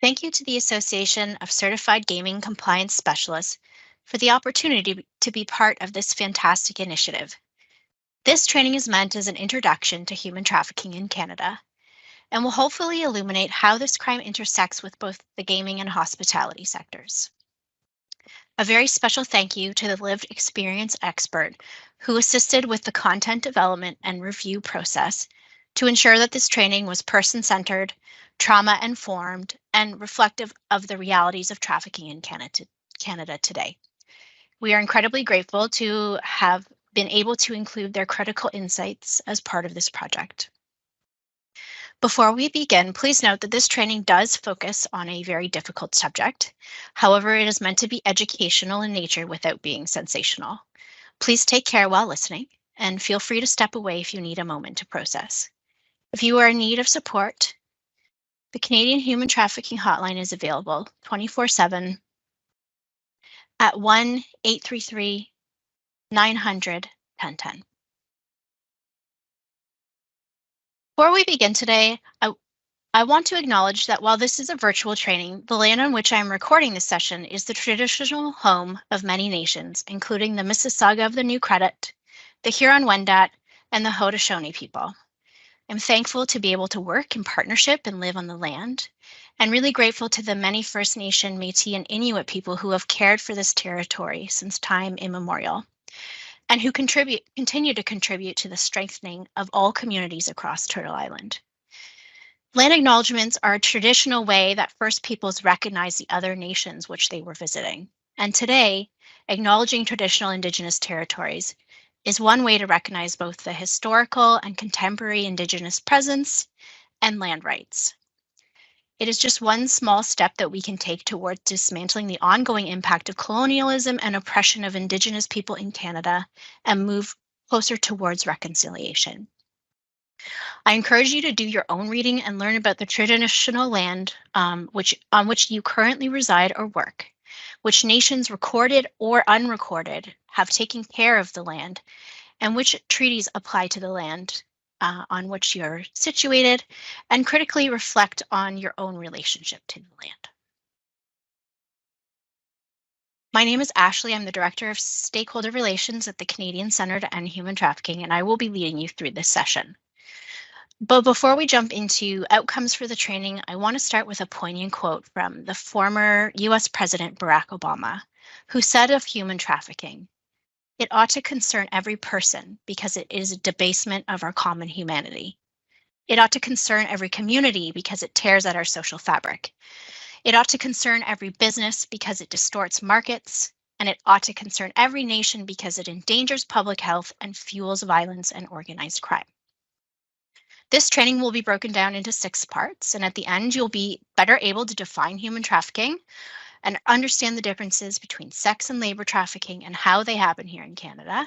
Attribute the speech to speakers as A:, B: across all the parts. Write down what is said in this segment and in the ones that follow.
A: Thank you to the Association of Certified Gaming Compliance Specialists for the opportunity to be part of this fantastic initiative. This training is meant as an introduction to human trafficking in Canada and will hopefully illuminate how this crime intersects with both the gaming and hospitality sectors. A very special thank you to the lived experience expert who assisted with the content development and review process to ensure that this training was person-centered, trauma-informed, and reflective of the realities of trafficking in Canada today. We are incredibly grateful to have been able to include their critical insights as part of this project. Before we begin, please note that this training does focus on a very difficult subject. However, it is meant to be educational in nature without being sensational. Please take care while listening and feel free to step away if you need a moment to process. If you are in need of support, the Canadian Human Trafficking Hotline is available 24/7 at 1-833-900-1010. Before we begin today, I want to acknowledge that while this is a virtual training, the land on which I am recording this session is the traditional home of many nations, including the Mississauga of the New Credit, the Huron-Wendat, and the Haudenosaunee people. I'm thankful to be able to work in partnership and live on the land, and really grateful to the many First Nation, Métis, and Inuit people who have cared for this territory since time immemorial, and who continue to contribute to the strengthening of all communities across Turtle Island. Land acknowledgements are a traditional way that First Peoples recognize the other nations which they were visiting. And today, acknowledging traditional Indigenous territories is one way to recognize both the historical and contemporary Indigenous presence and land rights. It is just one small step that we can take towards dismantling the ongoing impact of colonialism and oppression of Indigenous people in Canada and move closer towards reconciliation. I encourage you to do your own reading and learn about the traditional land on which you currently reside or work, which nations recorded or unrecorded have taken care of the land, and which treaties apply to the land on which you're situated, and critically reflect on your own relationship to the land. My name is Ashley. I'm the Director of Stakeholder Relations at the Canadian Centre to End Human Trafficking, and I will be leading you through this session. But before we jump into outcomes for the training, I want to start with a poignant quote from the former US President Barack Obama, who said of human trafficking, "It ought to concern every person because it is a debasement of our common humanity. It ought to concern every community because it tears at our social fabric. It ought to concern every business because it distorts markets, and it ought to concern every nation because it endangers public health and fuels violence and organized crime." This training will be broken down into 6 parts, and at the end, you'll be better able to define human trafficking and understand the differences between sex and labor trafficking and how they happen here in Canada.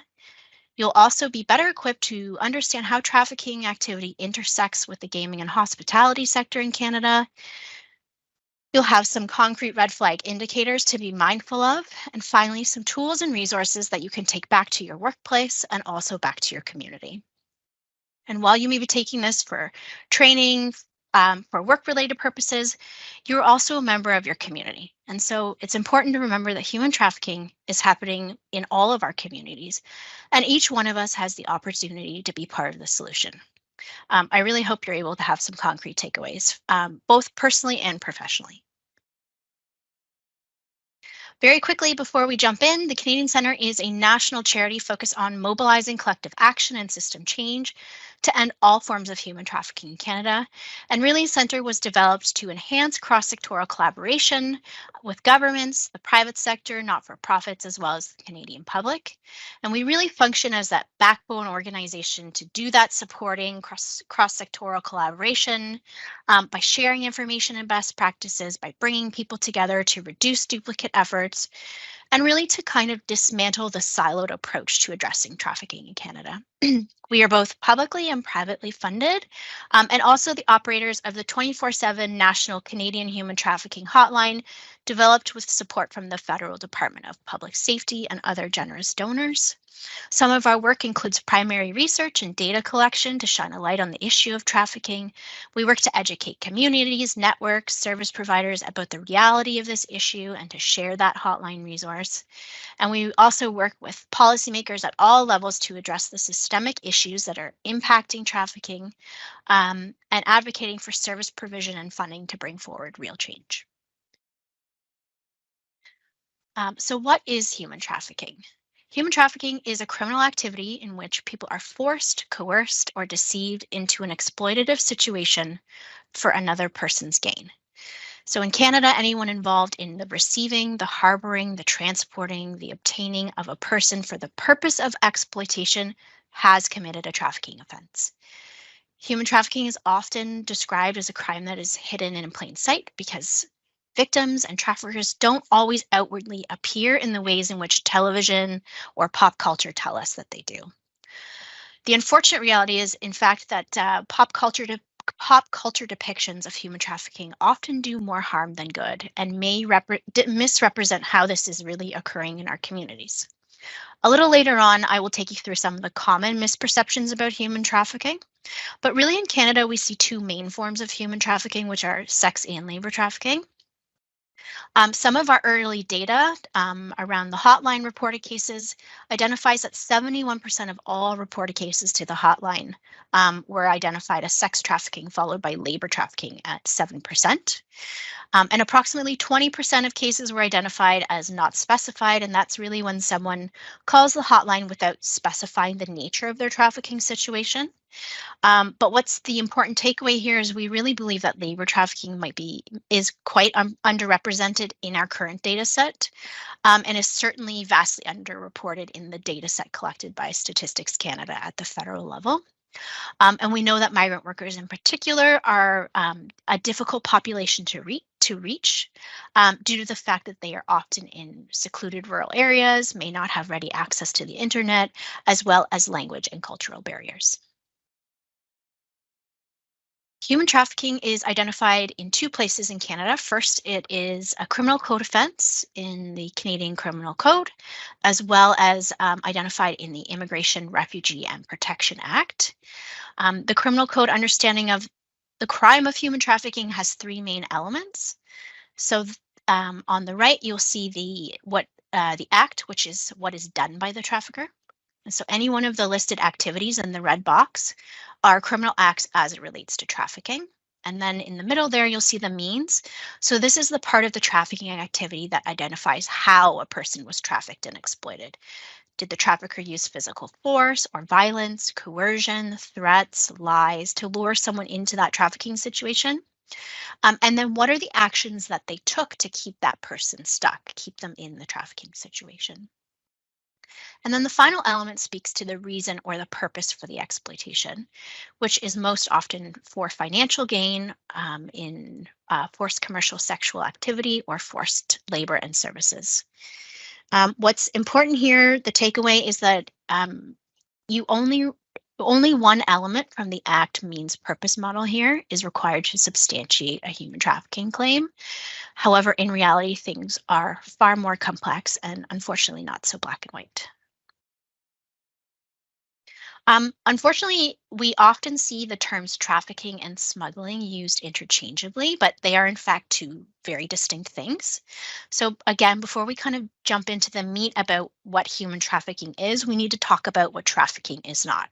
A: You'll also be better equipped to understand how trafficking activity intersects with the gaming and hospitality sector in Canada. You'll have some concrete red flag indicators to be mindful of, and finally, some tools and resources that you can take back to your workplace and also back to your community. And while you may be taking this for training, for work-related purposes, you're also a member of your community. And so it's important to remember that human trafficking is happening in all of our communities, and each one of us has the opportunity to be part of the solution. I really hope you're able to have some concrete takeaways, both personally and professionally. Very quickly, before we jump in, the Canadian Centre is a national charity focused on mobilizing collective action and system change to end all forms of human trafficking in Canada. And really, Centre was developed to enhance cross-sectoral collaboration with governments, the private sector, not-for-profits, as well as the Canadian public. And we really function as that backbone organization to do that, supporting cross-sectoral collaboration by sharing information and best practices, by bringing people together to reduce duplicate efforts, and really to kind of dismantle the siloed approach to addressing trafficking in Canada. We are both publicly and privately funded, and also the operators of the 24/7 National Canadian Human Trafficking Hotline, developed with support from the Federal Department of Public Safety and other generous donors. Some of our work includes primary research and data collection to shine a light on the issue of trafficking. We work to educate communities, networks, service providers about the reality of this issue and to share that hotline resource. And we also work with policymakers at all levels to address the systemic issues that are impacting trafficking, and advocating for service provision and funding to bring forward real change. So what is human trafficking? Human trafficking is a criminal activity in which people are forced, coerced, or deceived into an exploitative situation for another person's gain. So in Canada, anyone involved in the receiving, the harboring, the transporting, the obtaining of a person for the purpose of exploitation has committed a trafficking offense. Human trafficking is often described as a crime that is hidden in plain sight because victims and traffickers don't always outwardly appear in the ways in which television or pop culture tell us that they do. The unfortunate reality is, in fact, that pop culture depictions of human trafficking often do more harm than good and may misrepresent how this is really occurring in our communities. A little later on, I will take you through some of the common misperceptions about human trafficking. But really, in Canada, we see two main forms of human trafficking, which are sex and labor trafficking. Some of our early data around the hotline reported cases identifies that 71% of all reported cases to the hotline were identified as sex trafficking, followed by labor trafficking at 7%. And approximately 20% of cases were identified as not specified, and that's really when someone calls the hotline without specifying the nature of their trafficking situation. But what's the important takeaway here is we really believe that labor trafficking is quite underrepresented in our current data set, and is certainly vastly underreported in the data set collected by Statistics Canada at the federal level. And we know that migrant workers in particular are a difficult population to reach due to the fact that they are often in secluded rural areas, may not have ready access to the internet, as well as language and cultural barriers. Human trafficking is identified in two places in Canada. First, it is a criminal code offence in the Canadian Criminal Code, as well as identified in the Immigration, Refugee and Protection Act. The criminal code understanding of the crime of human trafficking has three main elements. So on the right, you'll see the act, which is what is done by the trafficker. And so any one of the listed activities in the red box are criminal acts as it relates to trafficking. And then in the middle there, you'll see the means. So this is the part of the trafficking activity that identifies how a person was trafficked and exploited. Did the trafficker use physical force or violence, coercion, threats, lies to lure someone into that trafficking situation? And then what are the actions that they took to keep that person stuck, keep them in the trafficking situation? And then the final element speaks to the reason or the purpose for the exploitation, which is most often for financial gain in forced commercial sexual activity or forced labor and services. What's important here, the takeaway is that you only one element from the act means purpose model here is required to substantiate a human trafficking claim. However, in reality, things are far more complex and unfortunately not so black and white. Unfortunately, we often see the terms trafficking and smuggling used interchangeably, but they are in fact two very distinct things. So again, before we kind of jump into the meat about what human trafficking is, we need to talk about what trafficking is not.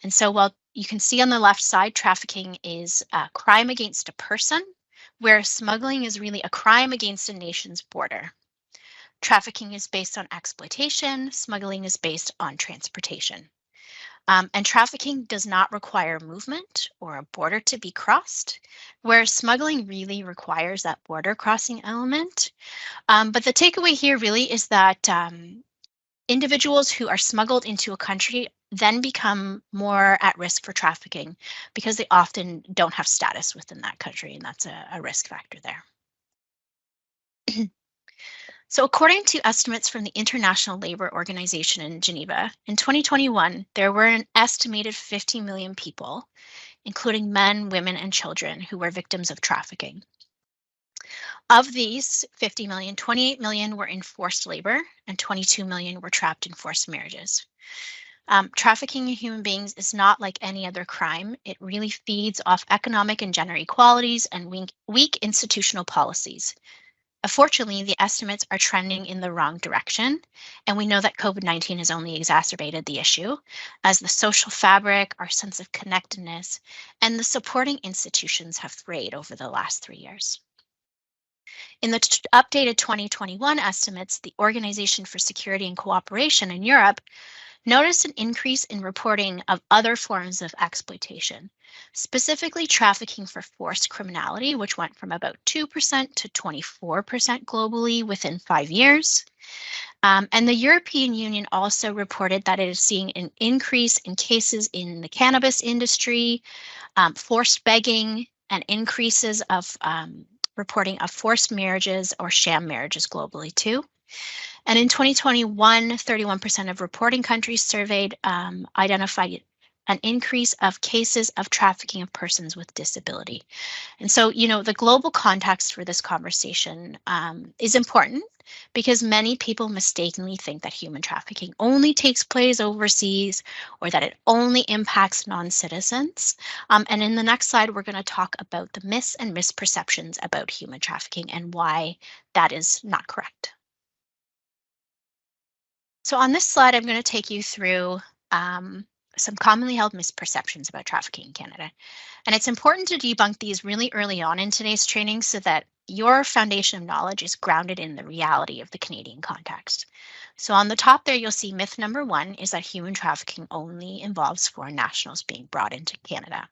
A: And so while you can see on the left side, trafficking is a crime against a person, whereas smuggling is really a crime against a nation's border. Trafficking is based on exploitation, smuggling is based on transportation. And trafficking does not require movement or a border to be crossed, whereas smuggling really requires that border crossing element. But the takeaway here really is that individuals who are smuggled into a country then become more at risk for trafficking because they often don't have status within that country, and that's a risk factor there. So according to estimates from the International Labour Organization in Geneva, in 2021, there were an estimated 50 million people, including men, women, and children, who were victims of trafficking. Of these 50 million, 28 million were in forced labor and 22 million were trapped in forced marriages. Trafficking in human beings is not like any other crime. It really feeds off economic and gender inequalities and weak institutional policies. Unfortunately, the estimates are trending in the wrong direction, and we know that COVID-19 has only exacerbated the issue as the social fabric, our sense of connectedness, and the supporting institutions have frayed over the last 3 years. In the updated 2021 estimates, the Organization for Security and Cooperation in Europe noticed an increase in reporting of other forms of exploitation, specifically trafficking for forced criminality, which went from about 2% to 24% globally within 5 years. And the European Union also reported that it is seeing an increase in cases in the cannabis industry, forced begging, and increases of reporting of forced marriages or sham marriages globally too. And in 2021, 31% of reporting countries surveyed identified an increase of cases of trafficking of persons with disability. And so, the global context for this conversation is important because many people mistakenly think that human trafficking only takes place overseas or that it only impacts non-citizens. And in the next slide, we're going to talk about the myths and misperceptions about human trafficking and why that is not correct. So on this slide, I'm going to take you through some commonly held misperceptions about trafficking in Canada. And it's important to debunk these really early on in today's training so that your foundation of knowledge is grounded in the reality of the Canadian context. So on the top there, you'll see myth number 1 is that human trafficking only involves foreign nationals being brought into Canada.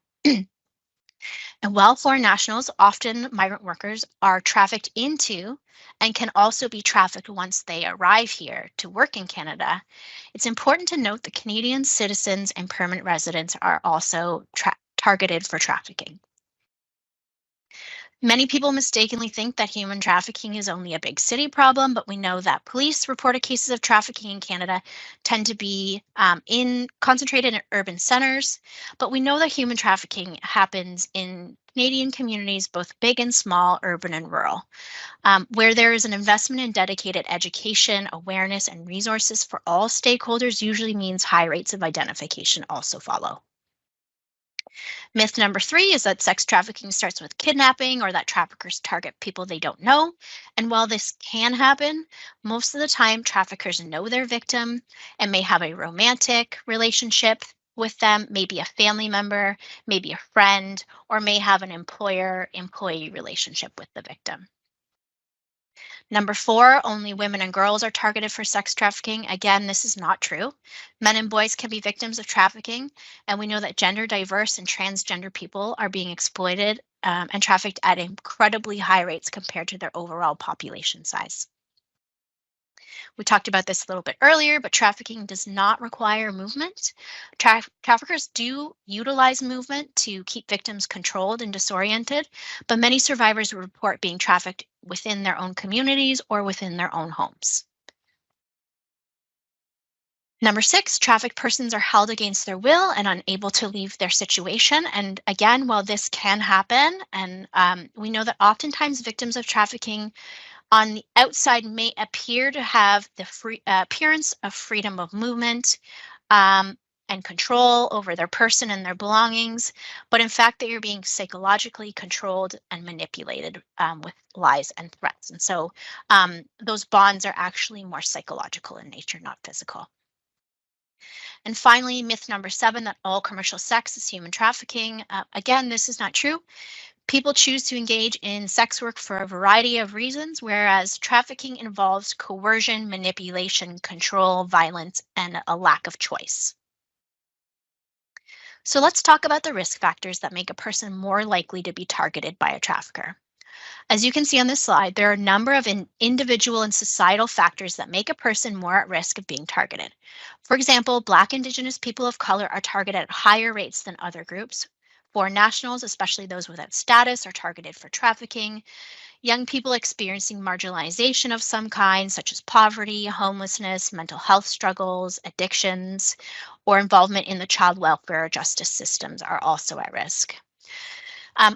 A: And while foreign nationals, often migrant workers, are trafficked into and can also be trafficked once they arrive here to work in Canada, it's important to note that Canadian citizens and permanent residents are also targeted for trafficking. Many people mistakenly think that human trafficking is only a big city problem, but we know that police reported cases of trafficking in Canada tend to be concentrated in urban centers, but we know that human trafficking happens in Canadian communities, both big and small, urban and rural, where there is an investment in dedicated education, awareness, and resources for all stakeholders usually means high rates of identification also follow. Myth number 3 is that sex trafficking starts with kidnapping or that traffickers target people they don't know. And while this can happen, most of the time traffickers know their victim and may have a romantic relationship with them, maybe a family member, maybe a friend, or may have an employer-employee relationship with the victim. Number 4, only women and girls are targeted for sex trafficking. Again, this is not true. Men and boys can be victims of trafficking, and we know that gender diverse and transgender people are being exploited and trafficked at incredibly high rates compared to their overall population size. We talked about this a little bit earlier, but trafficking does not require movement. Traffickers do utilize movement to keep victims controlled and disoriented, but many survivors report being trafficked within their own communities or within their own homes. Number 6, trafficked persons are held against their will and unable to leave their situation. And again, while this can happen, and we know that oftentimes victims of trafficking on the outside may appear to have the appearance of freedom of movement and control over their person and their belongings, but in fact they are being psychologically controlled and manipulated with lies and threats. And so those bonds are actually more psychological in nature, not physical. And finally, myth number 7, that all commercial sex is human trafficking. Again, this is not true. People choose to engage in sex work for a variety of reasons, whereas trafficking involves coercion, manipulation, control, violence, and a lack of choice. So let's talk about the risk factors that make a person more likely to be targeted by a trafficker. As you can see on this slide, there are a number of individual and societal factors that make a person more at risk of being targeted. For example, Black, Indigenous people of color are targeted at higher rates than other groups. Foreign nationals, especially those without status, are targeted for trafficking. Young people experiencing marginalization of some kind, such as poverty, homelessness, mental health struggles, addictions, or involvement in the child welfare or justice systems are also at risk.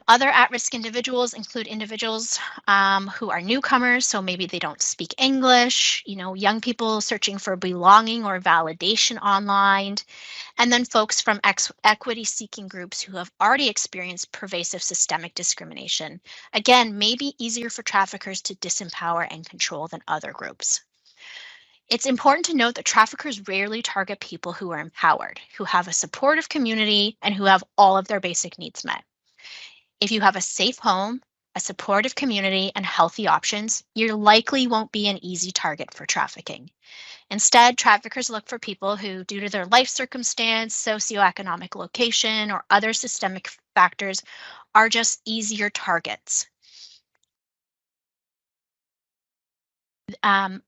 A: Other at-risk individuals include individuals who are newcomers, so maybe they don't speak English, young people searching for belonging or validation online, and then folks from equity-seeking groups who have already experienced pervasive systemic discrimination. Again, maybe easier for traffickers to disempower and control than other groups. It's important to note that traffickers rarely target people who are empowered, who have a supportive community, and who have all of their basic needs met. If you have a safe home, a supportive community, and healthy options, you likely won't be an easy target for trafficking. Instead, traffickers look for people who, due to their life circumstance, socioeconomic location, or other systemic factors, are just easier targets.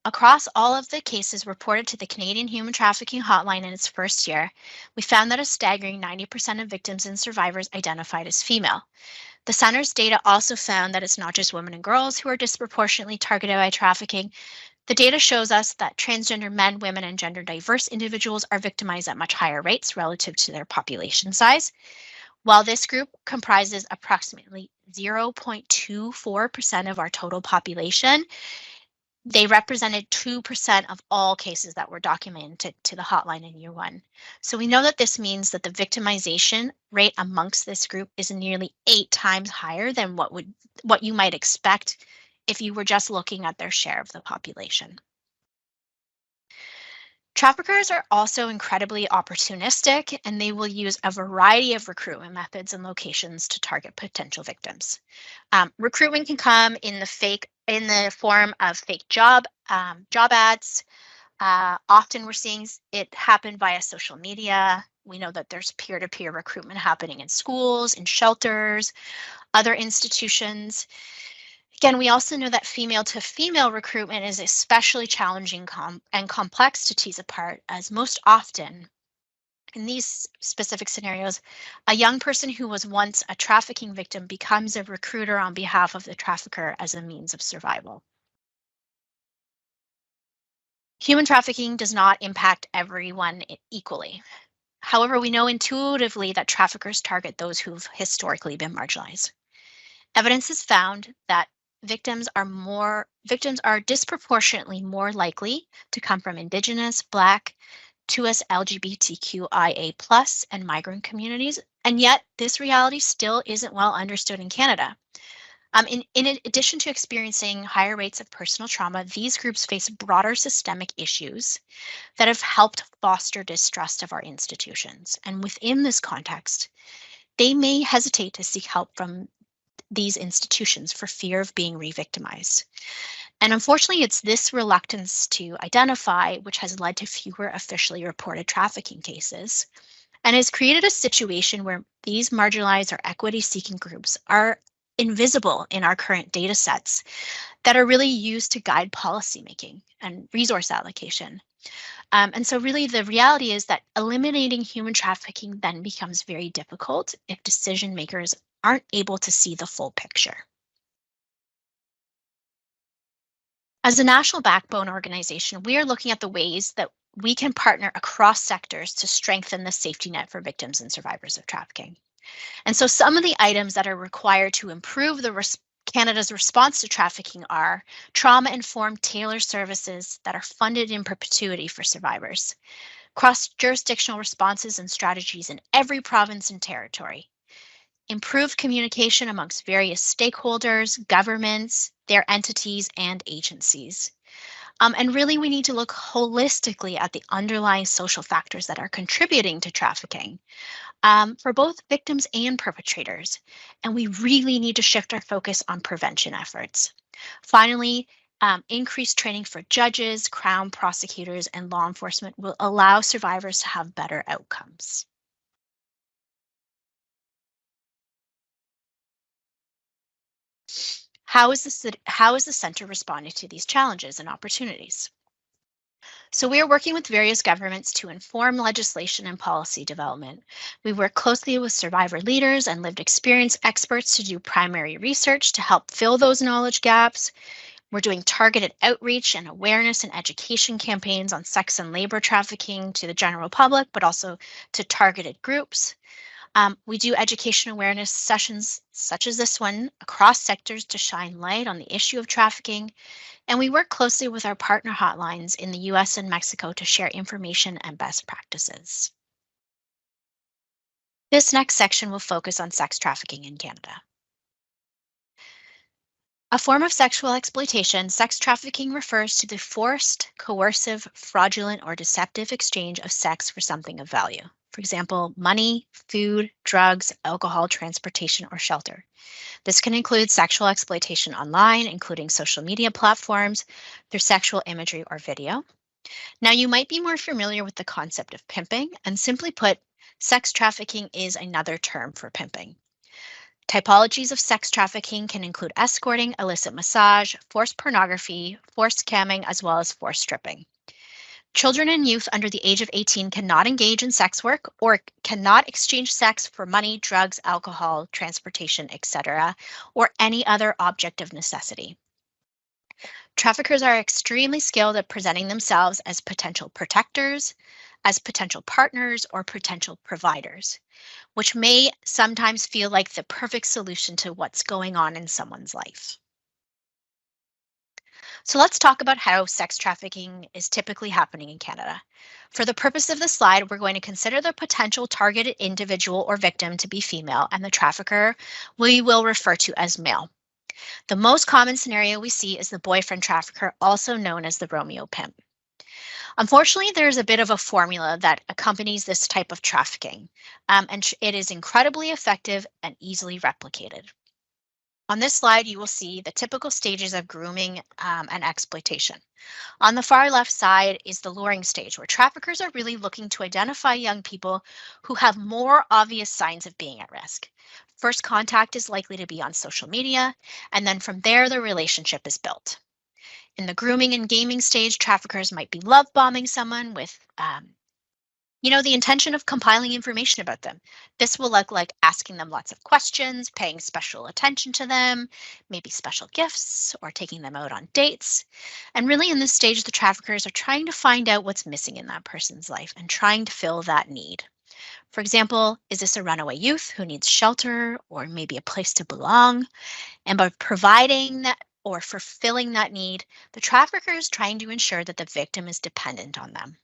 A: Across all of the cases reported to the Canadian Human Trafficking Hotline in its first year, we found that a staggering 90% of victims and survivors identified as female. The center's data also found that it's not just women and girls who are disproportionately targeted by trafficking. The data shows us that transgender men, women, and gender diverse individuals are victimized at much higher rates relative to their population size. While this group comprises approximately 0.24% of our total population, they represented 2% of all cases that were documented to the hotline in year one. So we know that this means that the victimization rate amongst this group is nearly 8 times higher than what you might expect if you were just looking at their share of the population. Traffickers are also incredibly opportunistic, and they will use a variety of recruitment methods and locations to target potential victims. Recruitment can come in the form of fake job ads. Often we're seeing it happen via social media. We know that there's peer-to-peer recruitment happening in schools, in shelters, other institutions. Again, we also know that female-to-female recruitment is especially challenging and complex to tease apart, as most often in these specific scenarios, a young person who was once a trafficking victim becomes a recruiter on behalf of the trafficker as a means of survival. Human trafficking does not impact everyone equally. However, we know intuitively that traffickers target those who've historically been marginalized. Evidence has found that victims are disproportionately more likely to come from Indigenous, Black, 2S LGBTQIA+ and migrant communities, and yet this reality still isn't well understood in Canada. In addition to experiencing higher rates of personal trauma, these groups face broader systemic issues that have helped foster distrust of our institutions. And within this context, they may hesitate to seek help from these institutions for fear of being re-victimized. And unfortunately, it's this reluctance to identify which has led to fewer officially reported trafficking cases and has created a situation where these marginalized or equity-seeking groups are invisible in our current data sets that are really used to guide policymaking and resource allocation. And so really the reality is that eliminating human trafficking then becomes very difficult if decision makers aren't able to see the full picture. As a national backbone organization, we are looking at the ways that we can partner across sectors to strengthen the safety net for victims and survivors of trafficking. And so some of the items that are required to improve Canada's response to trafficking are trauma-informed tailored services that are funded in perpetuity for survivors, cross-jurisdictional responses and strategies in every province and territory, improved communication amongst various stakeholders, governments, their entities, and agencies. And really, we need to look holistically at the underlying social factors that are contributing to trafficking for both victims and perpetrators. And we really need to shift our focus on prevention efforts. Finally, increased training for judges, Crown prosecutors, and law enforcement will allow survivors to have better outcomes. How is the center responding to these challenges and opportunities? So we are working with various governments to inform legislation and policy development. We work closely with survivor leaders and lived experience experts to do primary research to help fill those knowledge gaps. We're doing targeted outreach and awareness and education campaigns on sex and labor trafficking to the general public, but also to targeted groups. We do education awareness sessions such as this one across sectors to shine light on the issue of trafficking, and we work closely with our partner hotlines in the US and Mexico to share information and best practices. This next section will focus on sex trafficking in Canada. A form of sexual exploitation, sex trafficking refers to the forced, coercive, fraudulent, or deceptive exchange of sex for something of value. For example, money, food, drugs, alcohol, transportation, or shelter. This can include sexual exploitation online, including social media platforms, through sexual imagery or video. Now, you might be more familiar with the concept of pimping, and simply put, sex trafficking is another term for pimping. Typologies of sex trafficking can include escorting, illicit massage, forced pornography, forced camming, as well as forced stripping. Children and youth under the age of 18 cannot engage in sex work or cannot exchange sex for money, drugs, alcohol, transportation, etc., or any other object of necessity. Traffickers are extremely skilled at presenting themselves as potential protectors, as potential partners, or potential providers, which may sometimes feel like the perfect solution to what's going on in someone's life. So let's talk about how sex trafficking is typically happening in Canada. For the purpose of this slide, we're going to consider the potential targeted individual or victim to be female, and the trafficker we will refer to as male. The most common scenario we see is the boyfriend trafficker, also known as the Romeo pimp. Unfortunately, there's a bit of a formula that accompanies this type of trafficking, and it is incredibly effective and easily replicated. On this slide, you will see the typical stages of grooming and exploitation. On the far left side is the luring stage, where traffickers are really looking to identify young people who have more obvious signs of being at risk. First contact is likely to be on social media, and then from there, the relationship is built. In the grooming and gaming stage, traffickers might be love bombing someone with the intention of compiling information about them. This will look like asking them lots of questions, paying special attention to them, maybe special gifts, or taking them out on dates. And really, in this stage, the traffickers are trying to find out what's missing in that person's life and trying to fill that need. For example, is this a runaway youth who needs shelter or maybe a place to belong? And by providing that or fulfilling that need, the trafficker is trying to ensure that the victim is dependent on them.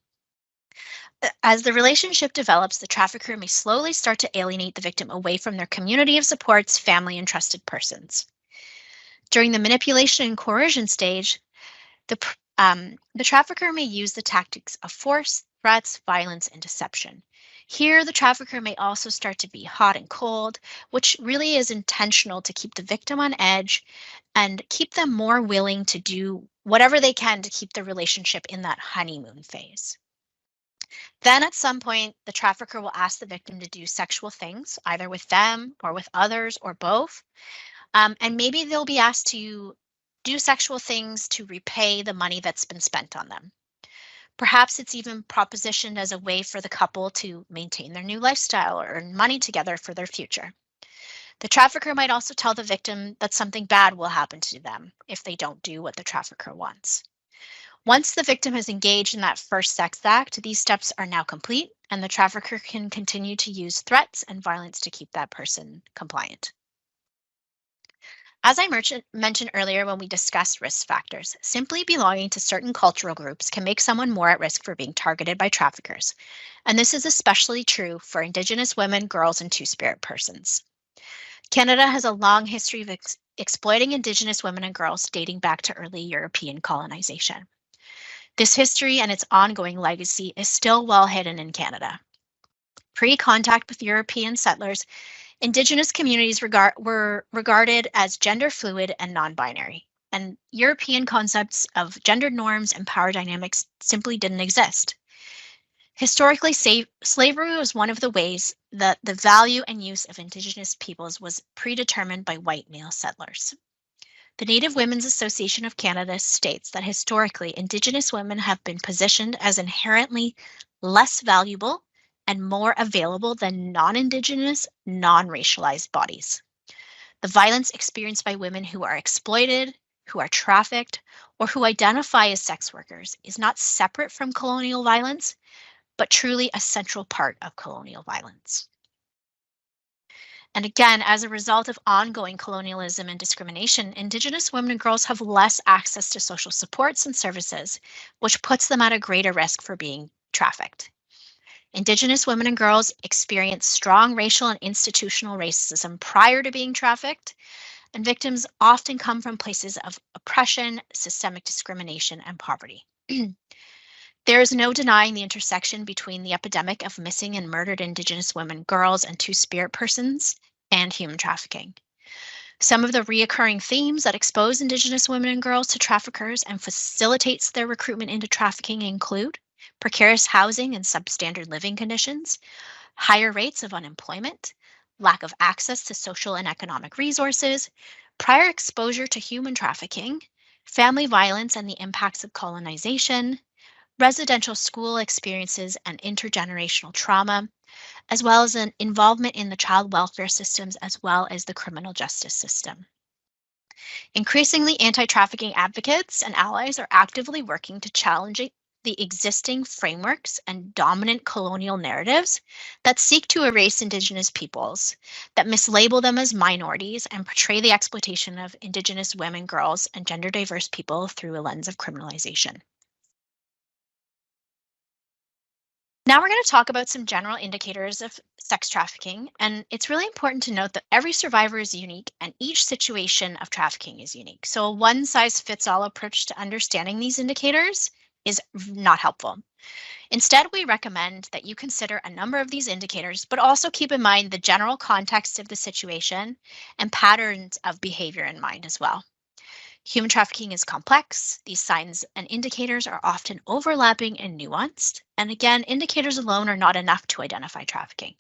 A: As the relationship develops, the trafficker may slowly start to alienate the victim away from their community of supports, family, and trusted persons. During the manipulation and coercion stage, the trafficker may use the tactics of force, threats, violence, and deception. Here, the trafficker may also start to be hot and cold, which really is intentional to keep the victim on edge and keep them more willing to do whatever they can to keep the relationship in that honeymoon phase. Then at some point, the trafficker will ask the victim to do sexual things, either with them or with others or both. And maybe they'll be asked to do sexual things to repay the money that's been spent on them. Perhaps it's even propositioned as a way for the couple to maintain their new lifestyle or earn money together for their future. The trafficker might also tell the victim that something bad will happen to them if they don't do what the trafficker wants. Once the victim has engaged in that first sex act, these steps are now complete, and the trafficker can continue to use threats and violence to keep that person compliant. As I mentioned earlier when we discussed risk factors, simply belonging to certain cultural groups can make someone more at risk for being targeted by traffickers. And this is especially true for Indigenous women, girls, and Two-Spirit persons. Canada has a long history of exploiting Indigenous women and girls dating back to early European colonization. This history and its ongoing legacy is still well hidden in Canada. Pre-contact with European settlers, Indigenous communities were regarded as gender fluid and non-binary, and European concepts of gender norms and power dynamics simply didn't exist. Historically, slavery was one of the ways that the value and use of Indigenous peoples was predetermined by white male settlers. The Native Women's Association of Canada states that historically, Indigenous women have been positioned as inherently less valuable and more available than non-Indigenous, non-racialized bodies. The violence experienced by women who are exploited, who are trafficked, or who identify as sex workers is not separate from colonial violence, but truly a central part of colonial violence. And again, as a result of ongoing colonialism and discrimination, Indigenous women and girls have less access to social supports and services, which puts them at a greater risk for being trafficked. Indigenous women and girls experience strong racial and institutional racism prior to being trafficked, and victims often come from places of oppression, systemic discrimination, and poverty. There is no denying the intersection between the epidemic of missing and murdered Indigenous women, girls, and two-spirit persons and human trafficking. Some of the reoccurring themes that expose Indigenous women and girls to traffickers and facilitates their recruitment into trafficking include precarious housing and substandard living conditions, higher rates of unemployment, lack of access to social and economic resources, prior exposure to human trafficking, family violence and the impacts of colonization, residential school experiences and intergenerational trauma, as well as an involvement in the child welfare systems as well as the criminal justice system. Increasingly, anti-trafficking advocates and allies are actively working to challenge the existing frameworks and dominant colonial narratives that seek to erase Indigenous peoples, that mislabel them as minorities and portray the exploitation of Indigenous women, girls, and gender diverse people through a lens of criminalization. Now we're going to talk about some general indicators of sex trafficking, and it's really important to note that every survivor is unique and each situation of trafficking is unique. So a one-size-fits-all approach to understanding these indicators is not helpful. Instead, we recommend that you consider a number of these indicators, but also keep in mind the general context of the situation and patterns of behavior in mind as well. Human trafficking is complex. These signs and indicators are often overlapping and nuanced. And again, indicators alone are not enough to identify trafficking.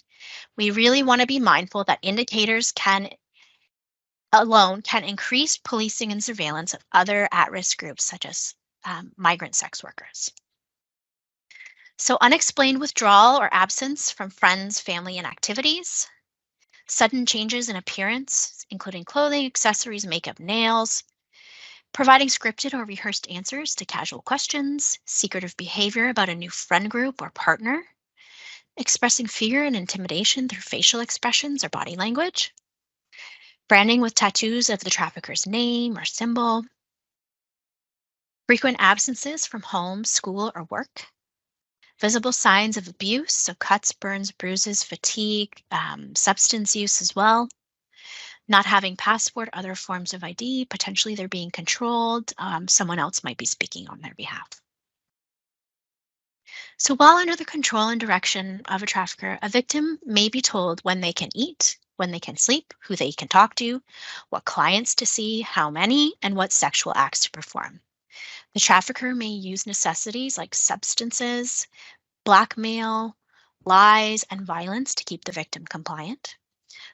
A: We really want to be mindful that indicators can increase policing and surveillance of other at-risk groups such as migrant sex workers. So unexplained withdrawal or absence from friends, family, and activities, sudden changes in appearance, including clothing, accessories, makeup, nails, providing scripted or rehearsed answers to casual questions, secretive behavior about a new friend group or partner, expressing fear and intimidation through facial expressions or body language, branding with tattoos of the trafficker's name or symbol, frequent absences from home, school, or work, visible signs of abuse, so cuts, burns, bruises, fatigue, substance use as well, not having passport, other forms of ID, potentially they're being controlled, someone else might be speaking on their behalf. So while under the control and direction of a trafficker, a victim may be told when they can eat, when they can sleep, who they can talk to, what clients to see, how many, and what sexual acts to perform. The trafficker may use necessities like substances, blackmail, lies, and violence to keep the victim compliant.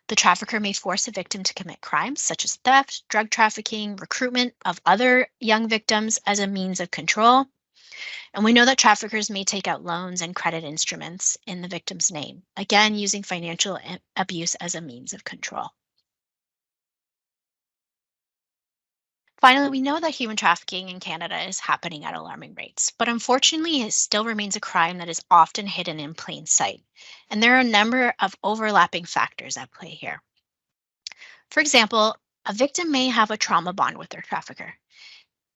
A: The trafficker may force a victim to commit crimes such as theft, drug trafficking, recruitment of other young victims as a means of control. And we know that traffickers may take out loans and credit instruments in the victim's name, again, using financial abuse as a means of control. Finally, we know that human trafficking in Canada is happening at alarming rates, but unfortunately, it still remains a crime that is often hidden in plain sight. And there are a number of overlapping factors at play here. For example, a victim may have a trauma bond with their trafficker.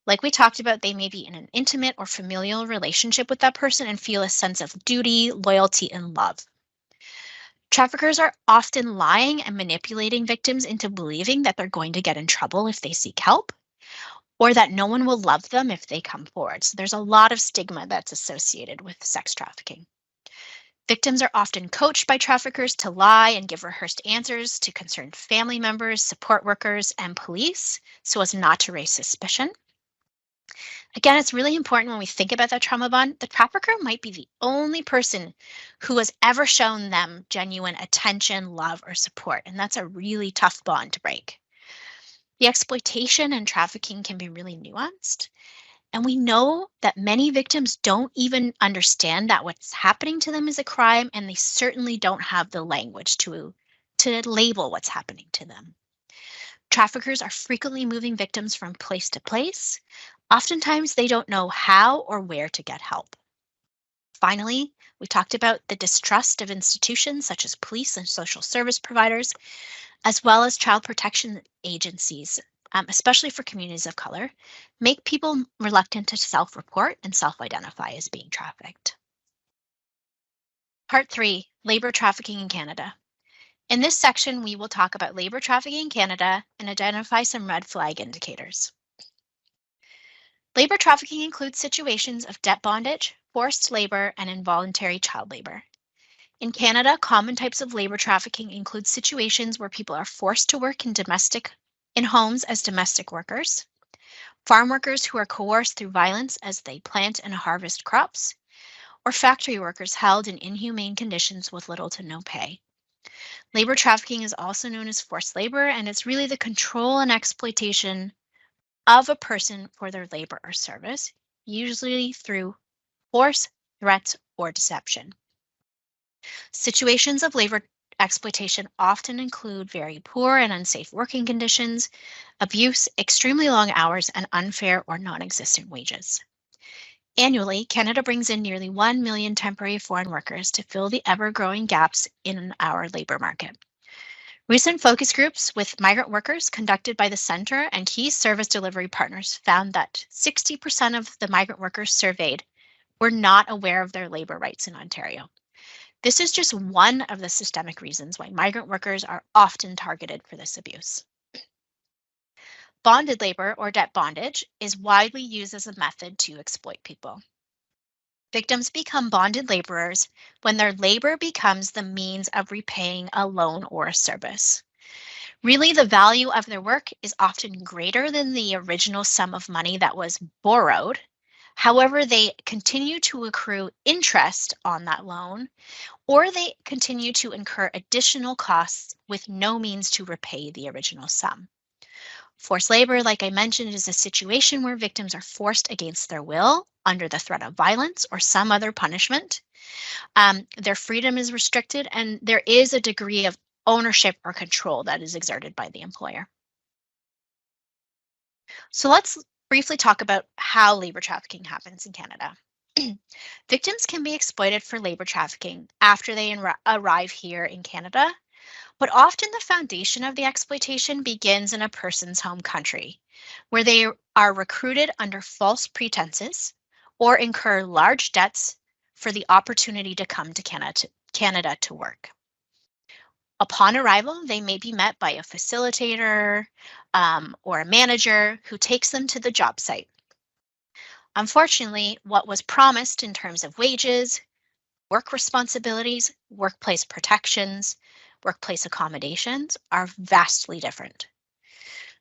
A: Like we talked about, they may be in an intimate or familial relationship with that person and feel a sense of duty, loyalty, and love. Traffickers are often lying and manipulating victims into believing that they're going to get in trouble if they seek help, or that no one will love them if they come forward. So there's a lot of stigma that's associated with sex trafficking. Victims are often coached by traffickers to lie and give rehearsed answers to concerned family members, support workers, and police so as not to raise suspicion. Again, it's really important when we think about that trauma bond, the trafficker might be the only person who has ever shown them genuine attention, love, or support. And that's a really tough bond to break. The exploitation and trafficking can be really nuanced. And we know that many victims don't even understand that what's happening to them is a crime, and they certainly don't have the language to label what's happening to them. Traffickers are frequently moving victims from place to place. Oftentimes, they don't know how or where to get help. Finally, we talked about the distrust of institutions such as police and social service providers, as well as child protection agencies, especially for communities of color, make people reluctant to self-report and self-identify as being trafficked. Part 3, Labor Trafficking in Canada. In this section, we will talk about labor trafficking in Canada and identify some red flag indicators. Labor trafficking includes situations of debt bondage, forced labor, and involuntary child labor. In Canada, common types of labor trafficking include situations where people are forced to work in homes as domestic workers, farm workers who are coerced through violence as they plant and harvest crops, or factory workers held in inhumane conditions with little to no pay. Labor trafficking is also known as forced labor, and it's really the control and exploitation of a person for their labor or service, usually through force, threats, or deception. Situations of labor exploitation often include very poor and unsafe working conditions, abuse, extremely long hours, and unfair or non-existent wages. Annually, Canada brings in nearly 1 million temporary foreign workers to fill the ever-growing gaps in our labor market. Recent focus groups with migrant workers conducted by the Centre and key service delivery partners found that 60% of the migrant workers surveyed were not aware of their labor rights in Ontario. This is just one of the systemic reasons why migrant workers are often targeted for this abuse. Bonded labor or debt bondage is widely used as a method to exploit people. Victims become bonded laborers when their labor becomes the means of repaying a loan or a service. Really, the value of their work is often greater than the original sum of money that was borrowed. However, they continue to accrue interest on that loan, or they continue to incur additional costs with no means to repay the original sum. Forced labor, like I mentioned, is a situation where victims are forced against their will under the threat of violence or some other punishment. Their freedom is restricted, and there is a degree of ownership or control that is exerted by the employer. So let's briefly talk about how labor trafficking happens in Canada. Victims can be exploited for labor trafficking after they arrive here in Canada, but often the foundation of the exploitation begins in a person's home country, where they are recruited under false pretenses or incur large debts for the opportunity to come to Canada to work. Upon arrival, they may be met by a facilitator or a manager who takes them to the job site. Unfortunately, what was promised in terms of wages, work responsibilities, workplace protections, workplace accommodations are vastly different.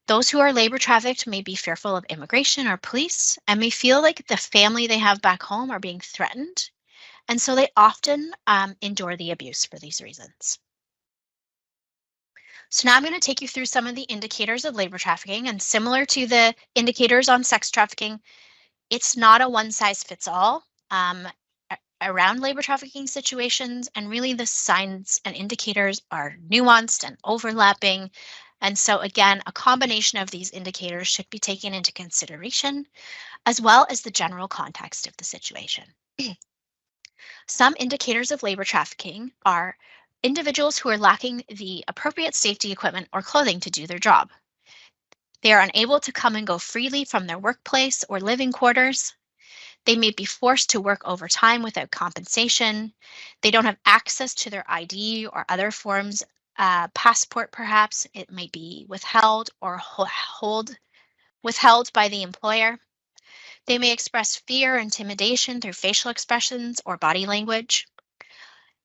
A: Those who are labor trafficked may be fearful of immigration or police and may feel like the family they have back home are being threatened. And so they often endure the abuse for these reasons. So now I'm going to take you through some of the indicators of labor trafficking, and similar to the indicators on sex trafficking, it's not a one size fits all around labor trafficking situations, and really the signs and indicators are nuanced and overlapping. And so again, a combination of these indicators should be taken into consideration, as well as the general context of the situation. Some indicators of labor trafficking are individuals who are lacking the appropriate safety equipment or clothing to do their job. They are unable to come and go freely from their workplace or living quarters. They may be forced to work overtime without compensation. They don't have access to their ID or other forms, passport perhaps. It may be withheld or withheld by the employer. They may express fear or intimidation through facial expressions or body language.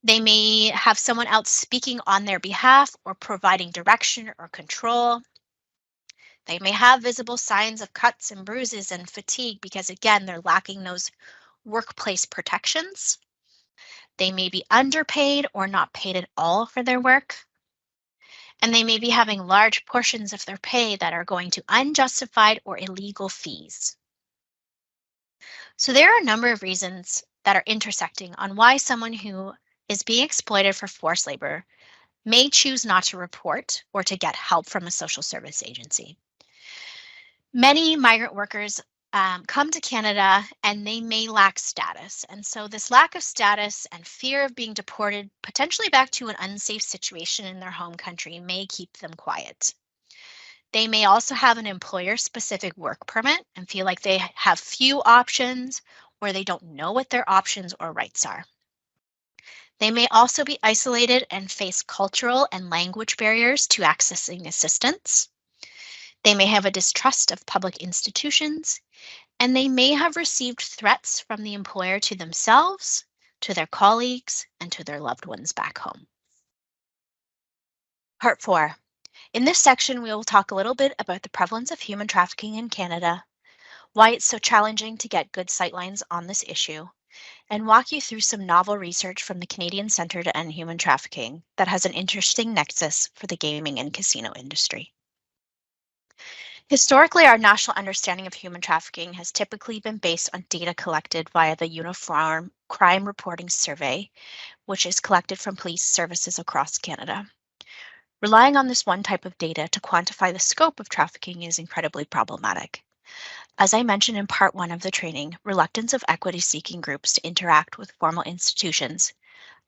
A: They may have someone else speaking on their behalf or providing direction or control. They may have visible signs of cuts and bruises and fatigue because, again, they're lacking those workplace protections. They may be underpaid or not paid at all for their work. And they may be having large portions of their pay that are going to unjustified or illegal fees. So there are a number of reasons that are intersecting on why someone who is being exploited for forced labor may choose not to report or to get help from a social service agency. Many migrant workers come to Canada and they may lack status. And so, this lack of status and fear of being deported potentially back to an unsafe situation in their home country may keep them quiet. They may also have an employer specific work permit and feel like they have few options or they don't know what their options or rights are. They may also be isolated and face cultural and language barriers to accessing assistance. They may have a distrust of public institutions, and they may have received threats from the employer to themselves, to their colleagues, and to their loved ones back home. Part 4. In this section, we will talk a little bit about the prevalence of human trafficking in Canada, why it's so challenging to get good sightlines on this issue, and walk you through some novel research from the Canadian Centre to End Human Trafficking that has an interesting nexus for the gaming and casino industry. Historically, our national understanding of human trafficking has typically been based on data collected via the Uniform Crime Reporting Survey, which is collected from police services across Canada. Relying on this one type of data to quantify the scope of trafficking is incredibly problematic. As I mentioned in part 1 of the training, reluctance of equity-seeking groups to interact with formal institutions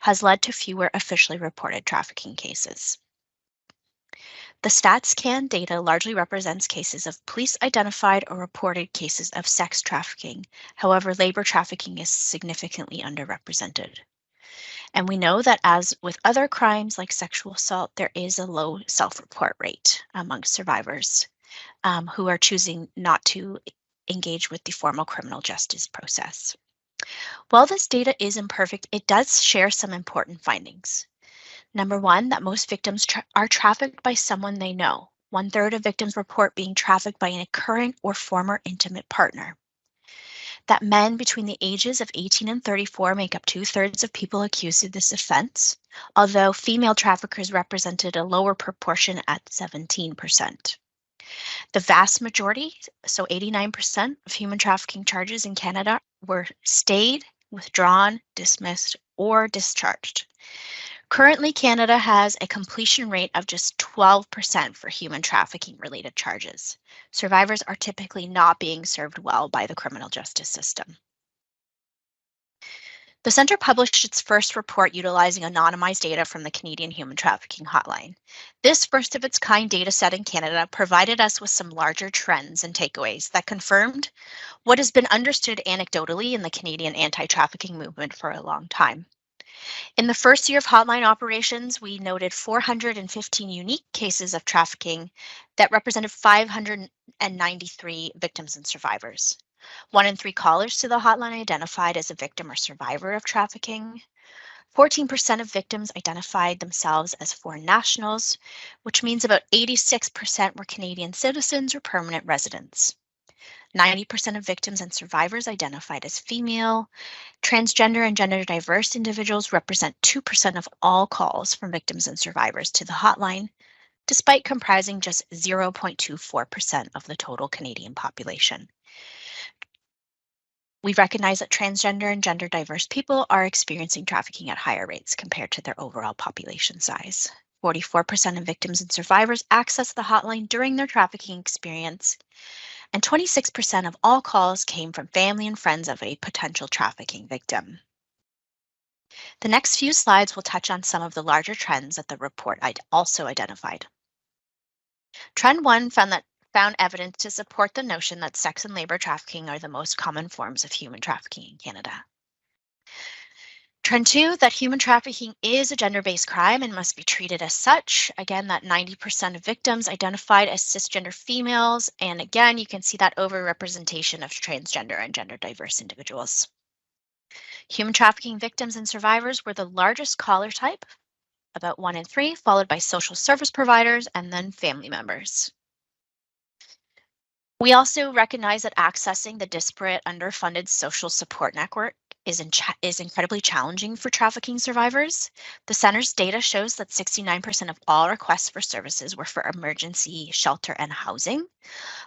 A: has led to fewer officially reported trafficking cases. The StatsCan data largely represents cases of police-identified or reported cases of sex trafficking. However, labor trafficking is significantly underrepresented. And we know that as with other crimes like sexual assault, there is a low self-report rate among survivors who are choosing not to engage with the formal criminal justice process. While this data is imperfect, it does share some important findings. Number 1, that most victims are trafficked by someone they know. 1/3 of victims report being trafficked by a current or former intimate partner. That men between the ages of 18 and 34 make up 2/3 of people accused of this offense, although female traffickers represented a lower proportion at 17%. The vast majority, so 89% of human trafficking charges in Canada were stayed, withdrawn, dismissed, or discharged. Currently, Canada has a completion rate of just 12% for human trafficking related charges. Survivors are typically not being served well by the criminal justice system. The Centre published its first report utilizing anonymized data from the Canadian Human Trafficking Hotline. This first of its kind data set in Canada provided us with some larger trends and takeaways that confirmed what has been understood anecdotally in the Canadian anti-trafficking movement for a long time. In the first year of hotline operations, we noted 415 unique cases of trafficking that represented 593 victims and survivors. 1 in 3 callers to the hotline identified as a victim or survivor of trafficking. 14% of victims identified themselves as foreign nationals, which means about 86% were Canadian citizens or permanent residents. 90% of victims and survivors identified as female. Transgender and gender diverse individuals represent 2% of all calls from victims and survivors to the hotline, despite comprising just 0.24% of the total Canadian population. We recognize that transgender and gender diverse people are experiencing trafficking at higher rates compared to their overall population size. 44% of victims and survivors access the hotline during their trafficking experience, and 26% of all calls came from family and friends of a potential trafficking victim. The next few slides will touch on some of the larger trends that the report also identified. Trend 1 found evidence to support the notion that sex and labor trafficking are the most common forms of human trafficking in Canada. Trend 2, that human trafficking is a gender-based crime and must be treated as such. Again, that 90% of victims identified as cisgender females. And again, you can see that overrepresentation of transgender and gender diverse individuals. Human trafficking victims and survivors were the largest caller type, about 1 in 3, followed by social service providers and then family members. We also recognize that accessing the disparate, underfunded social support network is incredibly challenging for trafficking survivors. The center's data shows that 69% of all requests for services were for emergency shelter and housing,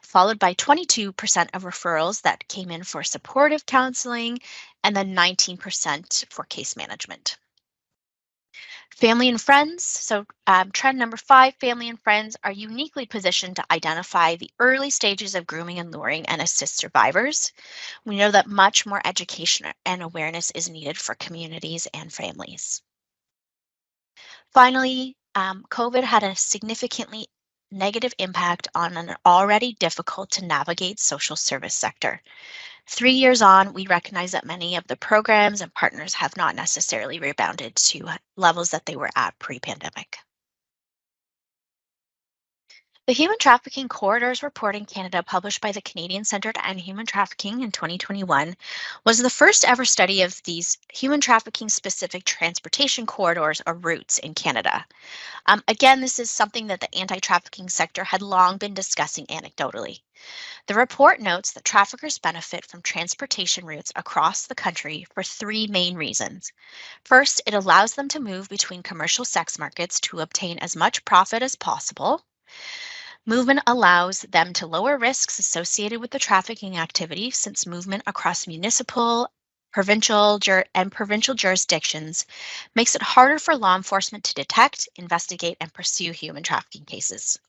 A: followed by 22% of referrals that came in for supportive counseling, and then 19% for case management. Family and friends. Trend number 5, family and friends are uniquely positioned to identify the early stages of grooming and luring and assist survivors. We know that much more education and awareness is needed for communities and families. Finally, COVID had a significantly negative impact on an already difficult to navigate social service sector. 3 years on, we recognize that many of the programs and partners have not necessarily rebounded to levels that they were at pre-pandemic. The Human Trafficking Corridors Report in Canada, published by the Canadian Centre to End Human Trafficking in 2021, was the first ever study of these human trafficking specific transportation corridors or routes in Canada. Again, this is something that the anti trafficking sector had long been discussing anecdotally. The report notes that traffickers benefit from transportation routes across the country for three main reasons. First, it allows them to move between commercial sex markets to obtain as much profit as possible. Movement allows them to lower risks associated with the trafficking activity since movement across municipal, provincial jurisdictions makes it harder for law enforcement to detect, investigate, and pursue human trafficking cases.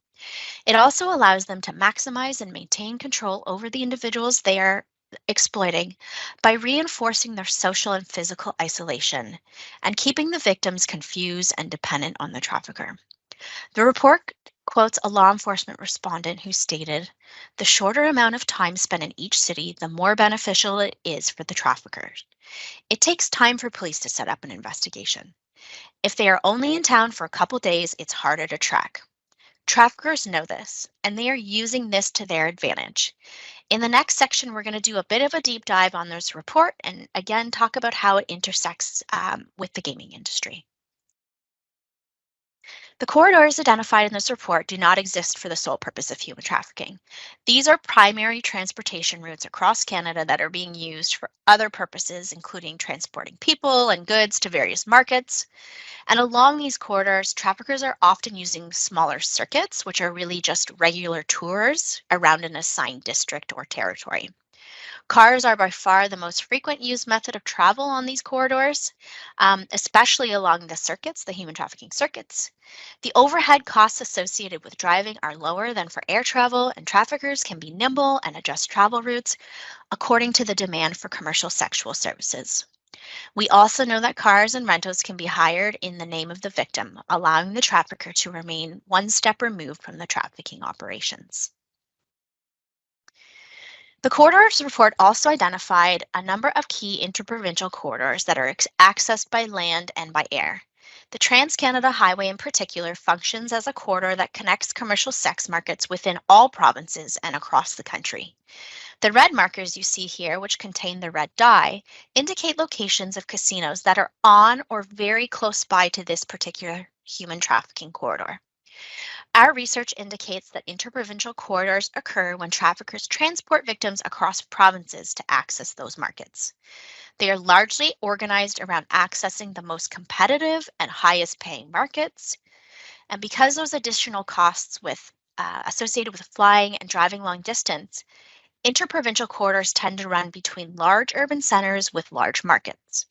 A: It also allows them to maximize and maintain control over the individuals they are exploiting by reinforcing their social and physical isolation and keeping the victims confused and dependent on the trafficker. The report quotes a law enforcement respondent who stated, "The shorter amount of time spent in each city, the more beneficial it is for the traffickers. It takes time for police to set up an investigation. If they are only in town for a couple days, it's harder to track. Traffickers know this, and they are using this to their advantage." In the next section, we're going to do a bit of a deep dive on this report and again talk about how it intersects with the gaming industry. The corridors identified in this report do not exist for the sole purpose of human trafficking. These are primary transportation routes across Canada that are being used for other purposes, including transporting people and goods to various markets. And along these corridors, traffickers are often using smaller circuits, which are really just regular tours around an assigned district or territory. Cars are by far the most frequent used method of travel on these corridors, especially along the circuits, the human trafficking circuits. The overhead costs associated with driving are lower than for air travel, and traffickers can be nimble and adjust travel routes according to the demand for commercial sexual services. We also know that cars and rentals can be hired in the name of the victim, allowing the trafficker to remain one step removed from the trafficking operations. The corridors report also identified a number of key interprovincial corridors that are accessed by land and by air. The Trans-Canada Highway in particular functions as a corridor that connects commercial sex markets within all provinces and across the country. The red markers you see here, which contain the red dye, indicate locations of casinos that are on or very close by to this particular human trafficking corridor. Our research indicates that interprovincial corridors occur when traffickers transport victims across provinces to access those markets. They are largely organized around accessing the most competitive and highest paying markets. And because those additional costs associated with flying and driving long distance, interprovincial corridors tend to run between large urban centers with large markets.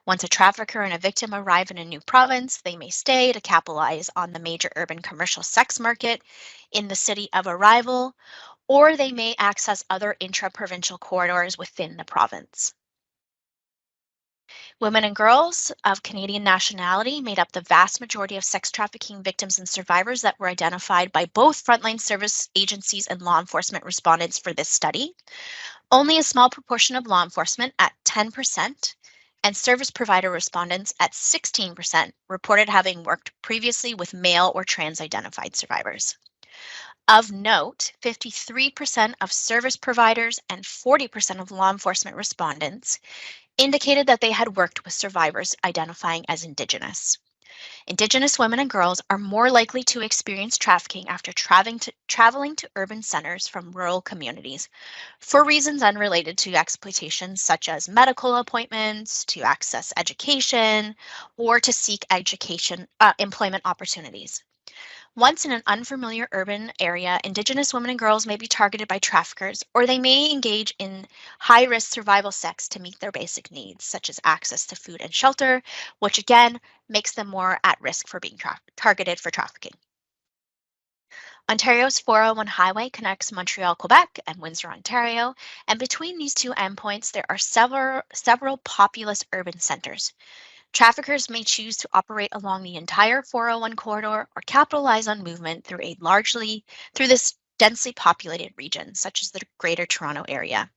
A: Once a trafficker and a victim arrive in a new province, they may stay to capitalize on the major urban commercial sex market in the city of arrival, or they may access other intra-provincial corridors within the province. Women and girls of Canadian nationality made up the vast majority of sex trafficking victims and survivors that were identified by both frontline service agencies and law enforcement respondents for this study. Only a small proportion of law enforcement, at 10%, and service provider respondents at 16% reported having worked previously with male or trans-identified survivors. Of note, 53% of service providers and 40% of law enforcement respondents indicated that they had worked with survivors identifying as Indigenous. Indigenous women and girls are more likely to experience trafficking after traveling to urban centers from rural communities for reasons unrelated to exploitation, such as medical appointments, to access education, or to seek employment opportunities. Once in an unfamiliar urban area, Indigenous women and girls may be targeted by traffickers, or they may engage in high risk survival sex to meet their basic needs, such as access to food and shelter, which again makes them more at risk for being targeted for trafficking. Ontario's 401 highway connects Montreal, Quebec, and Windsor, Ontario, and between these two endpoints, there are several populous urban centers. Traffickers may choose to operate along the entire 401 corridor or capitalize on movement through this densely populated region, such as the Greater Toronto Area.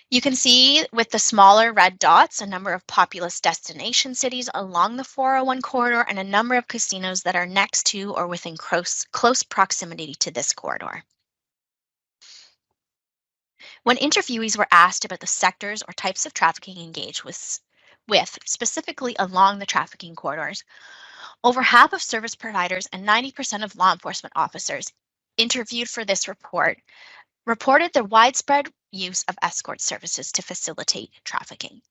A: You can see with the smaller red dots a number of populous destination cities along the 401 corridor and a number of casinos that are next to or within close proximity to this corridor. When interviewees were asked about the sectors or types of trafficking engaged with specifically along the trafficking corridors, over half of service providers and 90% of law enforcement officers interviewed for this report reported the widespread use of escort services to facilitate trafficking.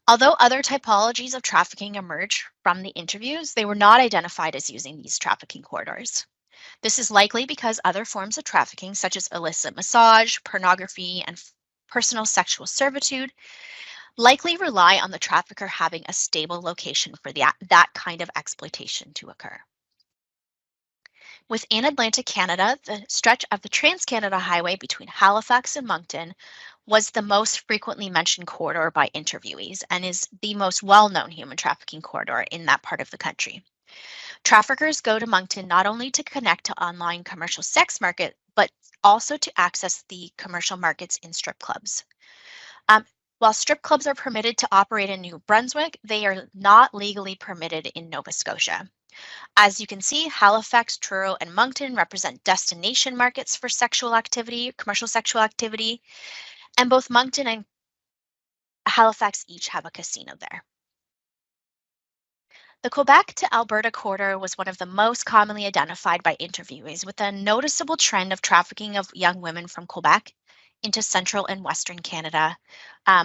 A: Although other typologies of trafficking emerged from the interviews, they were not identified as using these trafficking corridors. This is likely because other forms of trafficking, such as illicit massage, pornography, and personal sexual servitude, likely rely on the trafficker having a stable location for that kind of exploitation to occur. Within Atlantic Canada, the stretch of the Trans-Canada Highway between Halifax and Moncton was the most frequently mentioned corridor by interviewees and is the most well-known human trafficking corridor in that part of the country. Traffickers go to Moncton not only to connect to online commercial sex market, but also to access the commercial markets in strip clubs. Um, while strip clubs are permitted to operate in New Brunswick, they are not legally permitted in Nova Scotia. As you can see, Halifax, Truro, and Moncton represent destination markets for sexual activity, commercial sexual activity, and both Moncton and Halifax each have a casino there. The Quebec to Alberta corridor was one of the most commonly identified by interviewees, with a noticeable trend of trafficking of young women from Quebec into central and western Canada,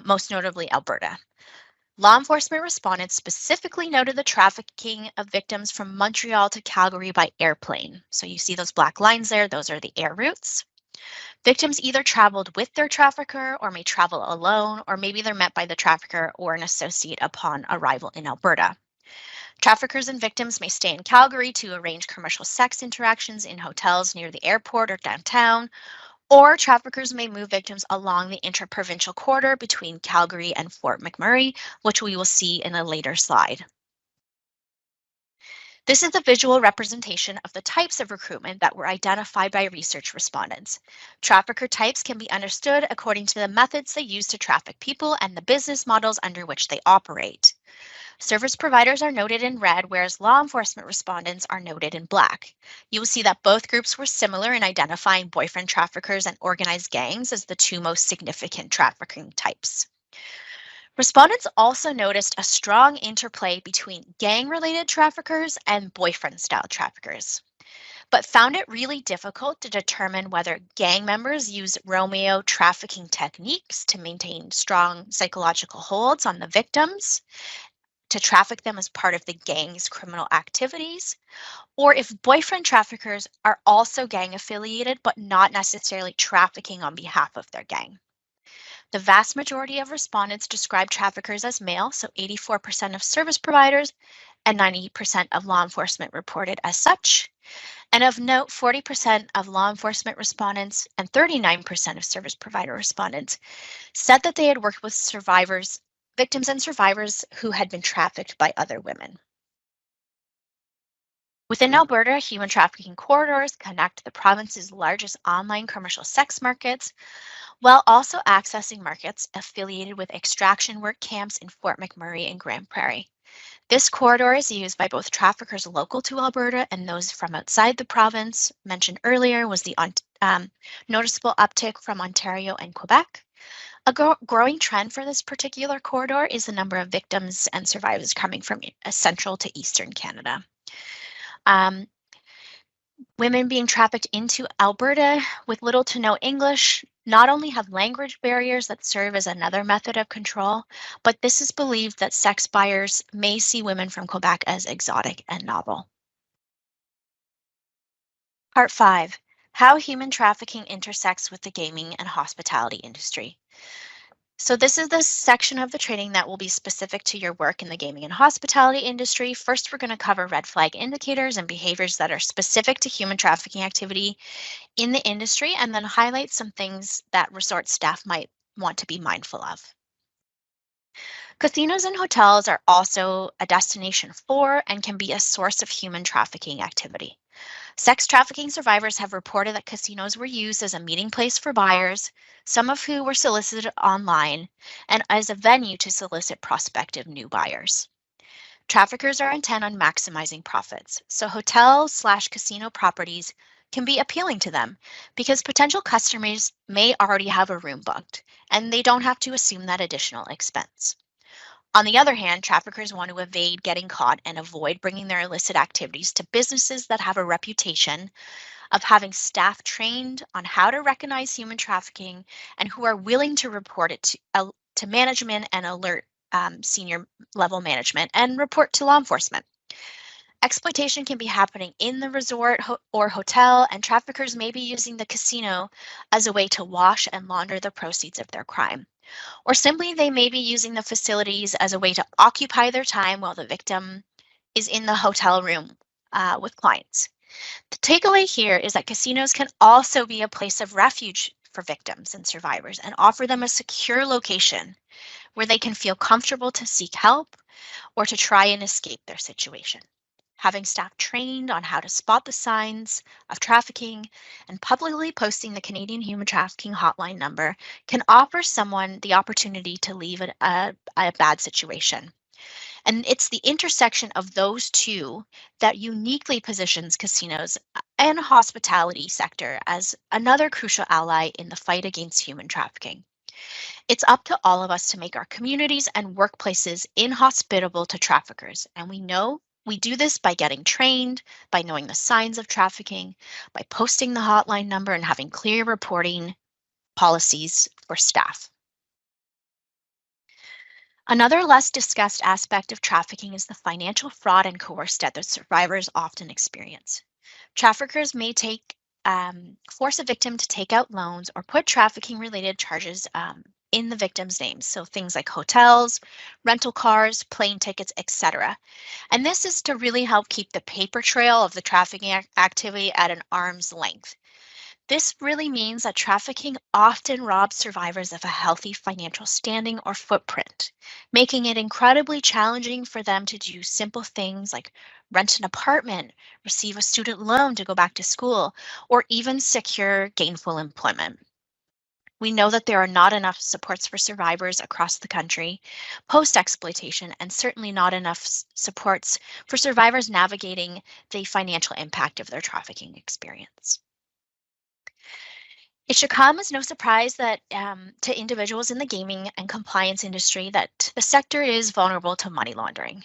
A: most notably Alberta. Law enforcement respondents specifically noted the trafficking of victims from Montreal to Calgary by airplane. So you see those black lines there, those are the air routes. Victims either traveled with their trafficker or may travel alone, or maybe they're met by the trafficker or an associate upon arrival in Alberta. Traffickers and victims may stay in Calgary to arrange commercial sex interactions in hotels near the airport or downtown, or traffickers may move victims along the interprovincial corridor between Calgary and Fort McMurray, which we will see in a later slide. This is a visual representation of the types of recruitment that were identified by research respondents. Trafficker types can be understood according to the methods they use to traffic people and the business models under which they operate. Service providers are noted in red, whereas law enforcement respondents are noted in black. You will see that both groups were similar in identifying boyfriend traffickers and organized gangs as the two most significant trafficking types. Respondents also noticed a strong interplay between gang-related traffickers and boyfriend-style traffickers, but found it really difficult to determine whether gang members use Romeo trafficking techniques to maintain strong psychological holds on the victims, to traffic them as part of the gang's criminal activities, or if boyfriend traffickers are also gang affiliated but not necessarily trafficking on behalf of their gang. The vast majority of respondents describe traffickers as male, so 84% of service providers and 90% of law enforcement reported as such. And of note, 40% of law enforcement respondents and 39% of service provider respondents said that they had worked with victims and survivors who had been trafficked by other women. Within Alberta, human trafficking corridors connect the province's largest online commercial sex markets, while also accessing markets affiliated with extraction work camps in Fort McMurray and Grand Prairie. This corridor is used by both traffickers local to Alberta and those from outside the province. Mentioned earlier was the noticeable uptick from Ontario and Quebec. A growing trend for this particular corridor is the number of victims and survivors coming from central to eastern Canada. Women being trafficked into Alberta with little to no English not only have language barriers that serve as another method of control, but this is believed that sex buyers may see women from Quebec as exotic and novel. Part 5, How Human Trafficking Intersects with the Gaming and Hospitality Industry. So this is the section of the training that will be specific to your work in the gaming and hospitality industry. First, we're going to cover red flag indicators and behaviors that are specific to human trafficking activity in the industry, and then highlight some things that resort staff might want to be mindful of. Casinos and hotels are also a destination for and can be a source of human trafficking activity. Sex trafficking survivors have reported that casinos were used as a meeting place for buyers, some of who were solicited online, and as a venue to solicit prospective new buyers. Traffickers are intent on maximizing profits, so hotel/casino properties can be appealing to them because potential customers may already have a room booked and they don't have to assume that additional expense. On the other hand, traffickers want to evade getting caught and avoid bringing their illicit activities to businesses that have a reputation of having staff trained on how to recognize human trafficking and who are willing to report it to management and alert senior level management and report to law enforcement. Exploitation can be happening in the resort or hotel, and traffickers may be using the casino as a way to wash and launder the proceeds of their crime. Or simply, they may be using the facilities as a way to occupy their time while the victim is in the hotel room with clients. The takeaway here is that casinos can also be a place of refuge for victims and survivors and offer them a secure location where they can feel comfortable to seek help or to try and escape their situation. Having staff trained on how to spot the signs of trafficking and publicly posting the Canadian Human Trafficking Hotline number can offer someone the opportunity to leave a bad situation. And it's the intersection of those two that uniquely positions casinos and hospitality sector as another crucial ally in the fight against human trafficking. It's up to all of us to make our communities and workplaces inhospitable to traffickers. And we know we do this by getting trained, by knowing the signs of trafficking, by posting the hotline number and having clear reporting policies for staff. Another less discussed aspect of trafficking is the financial fraud and coerced debt that survivors often experience. Traffickers may force a victim to take out loans or put trafficking related charges in the victim's name. So things like hotels, rental cars, plane tickets, etc. And this is to really help keep the paper trail of the trafficking activity at an arm's length. This really means that trafficking often robs survivors of a healthy financial standing or footprint, making it incredibly challenging for them to do simple things like rent an apartment, receive a student loan to go back to school, or even secure gainful employment. We know that there are not enough supports for survivors across the country post-exploitation, and certainly not enough supports for survivors navigating the financial impact of their trafficking experience. It should come as no surprise that to individuals in the gaming and compliance industry that the sector is vulnerable to money laundering.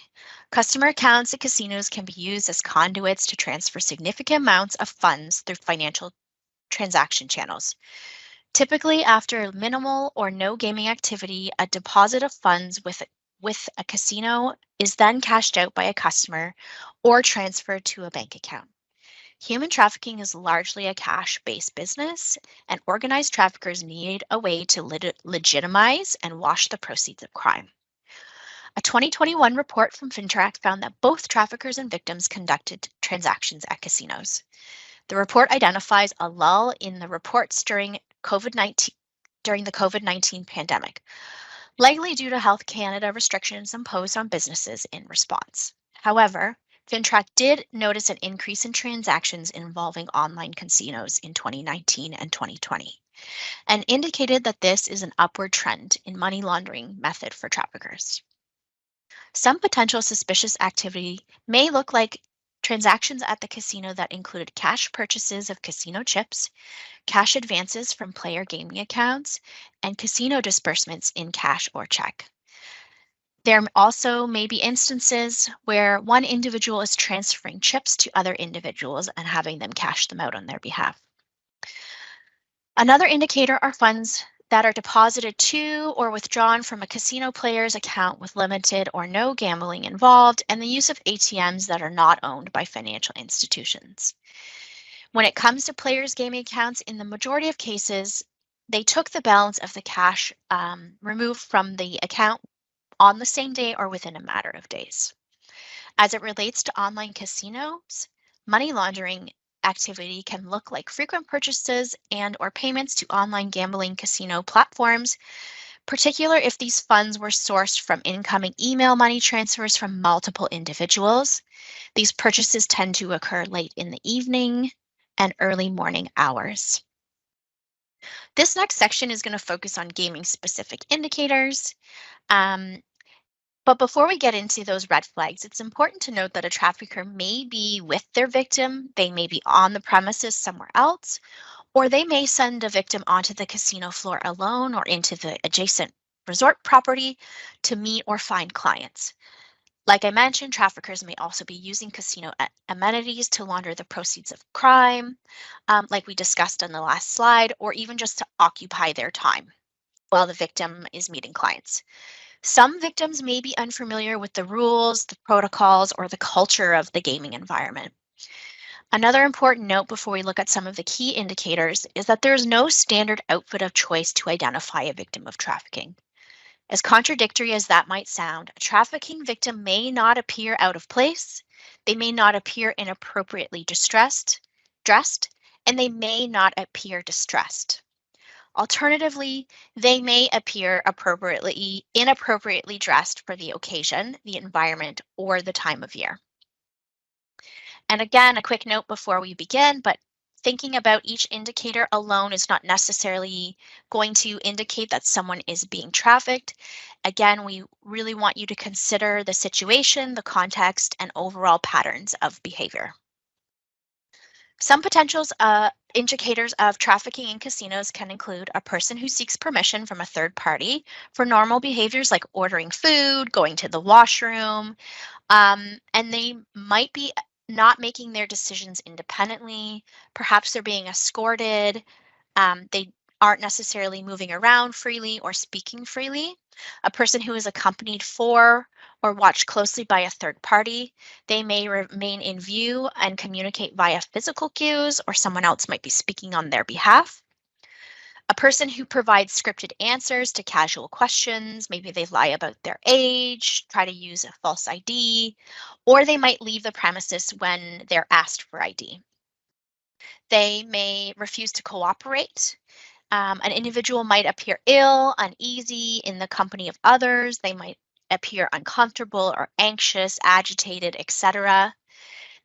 A: Customer accounts at casinos can be used as conduits to transfer significant amounts of funds through financial transaction channels. Typically, after minimal or no gaming activity, a deposit of funds with a casino is then cashed out by a customer or transferred to a bank account. Human trafficking is largely a cash-based business, and organized traffickers need a way to legitimize and wash the proceeds of crime. A 2021 report from FinTrack found that both traffickers and victims conducted transactions at casinos. The report identifies a lull in the reports during the COVID-19 pandemic, likely due to Health Canada restrictions imposed on businesses in response. However, FinTrack did notice an increase in transactions involving online casinos in 2019 and 2020, and indicated that this is an upward trend in money laundering method for traffickers. Some potential suspicious activity may look like transactions at the casino that included cash purchases of casino chips, cash advances from player gaming accounts, and casino disbursements in cash or check. There also may be instances where one individual is transferring chips to other individuals and having them cash them out on their behalf. Another indicator are funds that are deposited to or withdrawn from a casino player's account with limited or no gambling involved, and the use of ATMs that are not owned by financial institutions. When it comes to players' gaming accounts, in the majority of cases, they took the balance of the cash removed from the account on the same day or within a matter of days. As it relates to online casinos, money laundering activity can look like frequent purchases and or payments to online gambling casino platforms, particularly if these funds were sourced from incoming email money transfers from multiple individuals. These purchases tend to occur late in the evening and early morning hours. This next section is going to focus on gaming specific indicators. Um, but before we get into those red flags, it's important to note that a trafficker may be with their victim, they may be on the premises somewhere else, or they may send a victim onto the casino floor alone or into the adjacent resort property to meet or find clients. Like I mentioned, traffickers may also be using casino amenities to launder the proceeds of crime, like we discussed on the last slide, or even just to occupy their time while the victim is meeting clients. Some victims may be unfamiliar with the rules, the protocols, or the culture of the gaming environment. Another important note before we look at some of the key indicators is that there is no standard outfit of choice to identify a victim of trafficking. As contradictory as that might sound, a trafficking victim may not appear out of place, they may not appear inappropriately dressed, and they may not appear distressed. Alternatively, they may appear inappropriately dressed for the occasion, the environment, or the time of year. And again, a quick note before we begin, but thinking about each indicator alone is not necessarily going to indicate that someone is being trafficked. Again, we really want you to consider the situation, the context, and overall patterns of behavior. Some potentials indicators of trafficking in casinos can include a person who seeks permission from a third party for normal behaviors like ordering food, going to the washroom, and they might be not making their decisions independently. Perhaps they're being escorted. They aren't necessarily moving around freely or speaking freely. A person who is accompanied for or watched closely by a third party, they may remain in view and communicate via physical cues, or someone else might be speaking on their behalf. A person who provides scripted answers to casual questions, maybe they lie about their age, try to use a false ID, or they might leave the premises when they're asked for ID. They may refuse to cooperate. An individual might appear ill, uneasy in the company of others. They might appear uncomfortable or anxious, agitated, etc.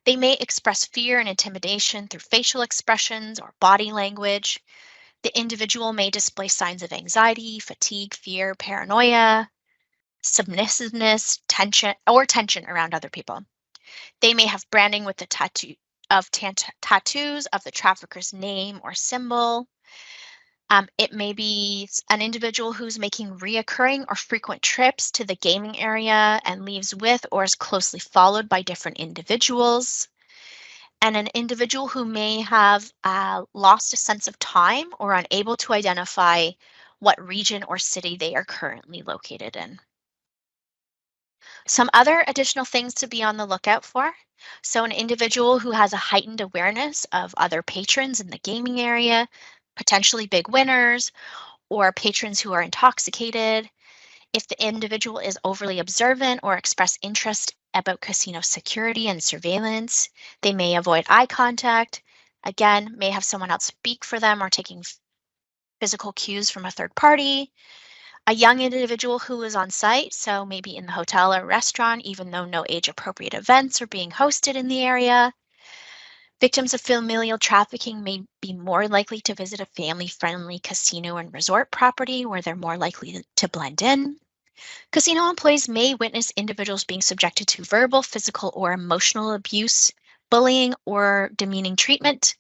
A: They may express fear and intimidation through facial expressions or body language. The individual may display signs of anxiety, fatigue, fear, paranoia, submissiveness, tension around other people. They may have branding with the tattoos of the trafficker's name or symbol. It may be an individual who's making reoccurring or frequent trips to the gaming area and leaves with or is closely followed by different individuals. And an individual who may have lost a sense of time or unable to identify what region or city they are currently located in. Some other additional things to be on the lookout for. So an individual who has a heightened awareness of other patrons in the gaming area, potentially big winners, or patrons who are intoxicated. If the individual is overly observant or express interest about casino security and surveillance, they may avoid eye contact. Again, may have someone else speak for them or taking physical cues from a third party. A young individual who is on site, so maybe in the hotel or restaurant, even though no age appropriate events are being hosted in the area. Victims of familial trafficking may be more likely to visit a family-friendly casino and resort property where they're more likely to blend in. Casino employees may witness individuals being subjected to verbal, physical, or emotional abuse, bullying, or demeaning treatment.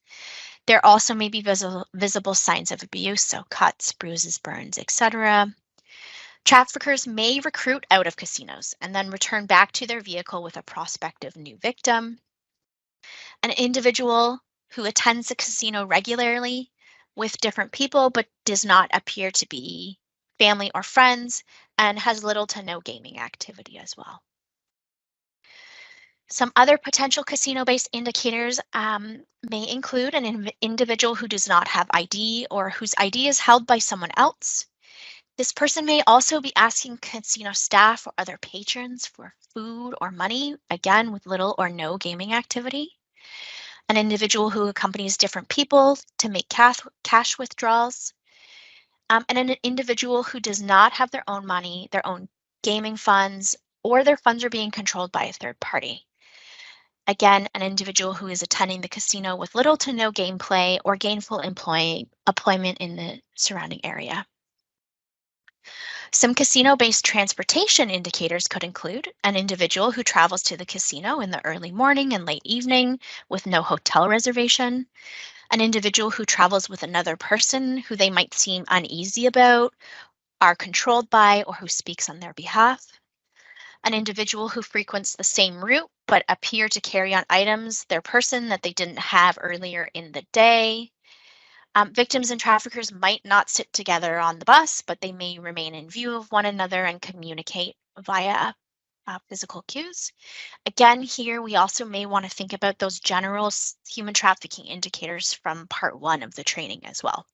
A: There also may be visible signs of abuse, so cuts, bruises, burns, etc. Traffickers may recruit out of casinos and then return back to their vehicle with a prospective new victim. An individual who attends a casino regularly with different people but does not appear to be family or friends and has little to no gaming activity as well. Some other potential casino-based indicators may include an individual who does not have ID or whose ID is held by someone else. This person may also be asking casino staff or other patrons for food or money, again, with little or no gaming activity. An individual who accompanies different people to make cash withdrawals, and an individual who does not have their own money, their own gaming funds, or their funds are being controlled by a third party. Again, an individual who is attending the casino with little to no gameplay or gainful employment in the surrounding area. Some casino-based transportation indicators could include an individual who travels to the casino in the early morning and late evening with no hotel reservation, an individual who travels with another person who they might seem uneasy about, are controlled by, or who speaks on their behalf, an individual who frequents the same route but appear to carry on items, their person that they didn't have earlier in the day. Victims and traffickers might not sit together on the bus, but they may remain in view of one another and communicate via physical cues. Again, here we also may want to think about those general human trafficking indicators from part 1 of the training as well.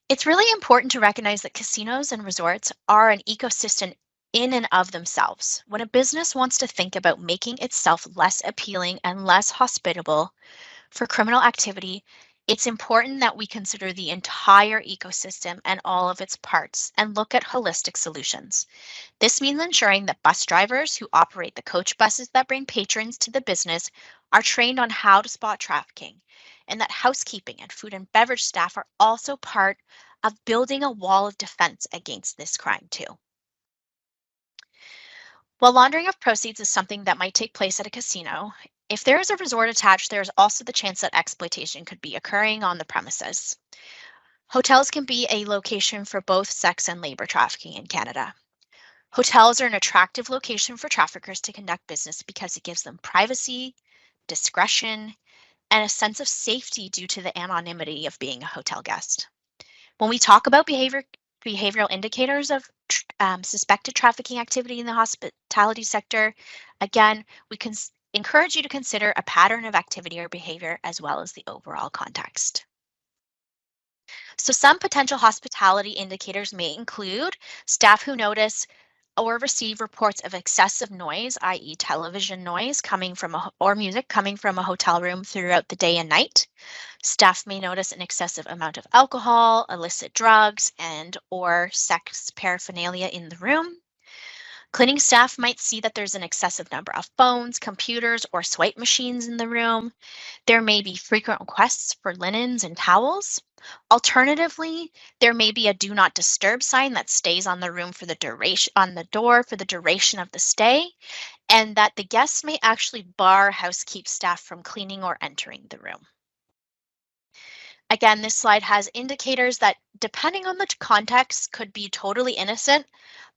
A: It's really important to recognize that casinos and resorts are an ecosystem in and of themselves. When a business wants to think about making itself less appealing and less hospitable for criminal activity, it's important that we consider the entire ecosystem and all of its parts and look at holistic solutions. This means ensuring that bus drivers who operate the coach buses that bring patrons to the business are trained on how to spot trafficking, and that housekeeping and food and beverage staff are also part of building a wall of defense against this crime too. While laundering of proceeds is something that might take place at a casino, if there is a resort attached, there is also the chance that exploitation could be occurring on the premises. Hotels can be a location for both sex and labor trafficking in Canada. Hotels are an attractive location for traffickers to conduct business because it gives them privacy, discretion, and a sense of safety due to the anonymity of being a hotel guest. When we talk about behavioral indicators of suspected trafficking activity in the hospitality sector, again, we can encourage you to consider a pattern of activity or behavior as well as the overall context. So some potential hospitality indicators may include staff who notice or receive reports of excessive noise, i.e. television noise coming from or music coming from a hotel room throughout the day and night. Staff may notice an excessive amount of alcohol, illicit drugs, and or sex paraphernalia in the room. Cleaning staff might see that there's an excessive number of phones, computers, or swipe machines in the room. There may be frequent requests for linens and towels. Alternatively, there may be a do not disturb sign that stays on the room for the duration on the door for the duration of the stay, and that the guests may actually bar housekeep staff from cleaning or entering the room. Again, this slide has indicators that, depending on the context, could be totally innocent,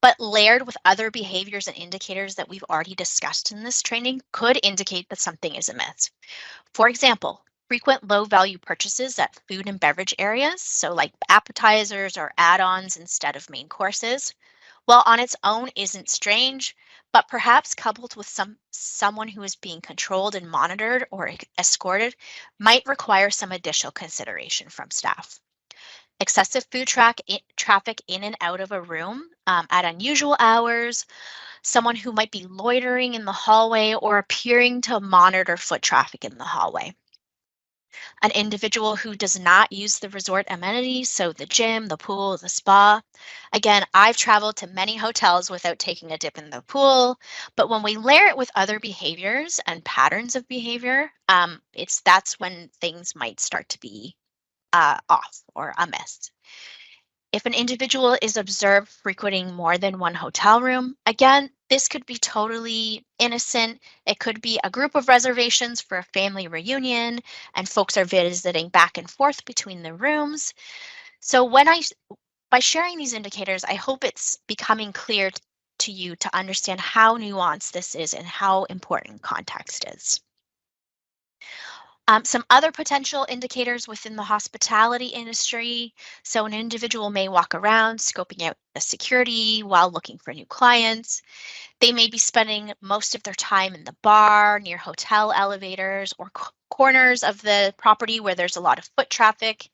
A: but layered with other behaviors and indicators that we've already discussed in this training could indicate that something is amiss. For example, frequent low value purchases at food and beverage areas, so like appetizers or add-ons instead of main courses, while on its own isn't strange, but perhaps coupled with someone who is being controlled and monitored or escorted might require some additional consideration from staff. Excessive food traffic in and out of a room at unusual hours, someone who might be loitering in the hallway or appearing to monitor foot traffic in the hallway. An individual who does not use the resort amenities, so the gym, the pool, the spa. Again, I've traveled to many hotels without taking a dip in the pool, but when we layer it with other behaviors and patterns of behavior, that's when things might start to be off or amiss. If an individual is observed frequenting more than one hotel room, again, this could be totally innocent. It could be a group of reservations for a family reunion and folks are visiting back and forth between the rooms. So by sharing these indicators, I hope it's becoming clear to you to understand how nuanced this is and how important context is. Some other potential indicators within the hospitality industry. So, an individual may walk around scoping out the security while looking for new clients. They may be spending most of their time in the bar, near hotel elevators, or corners of the property where there's a lot of foot traffic.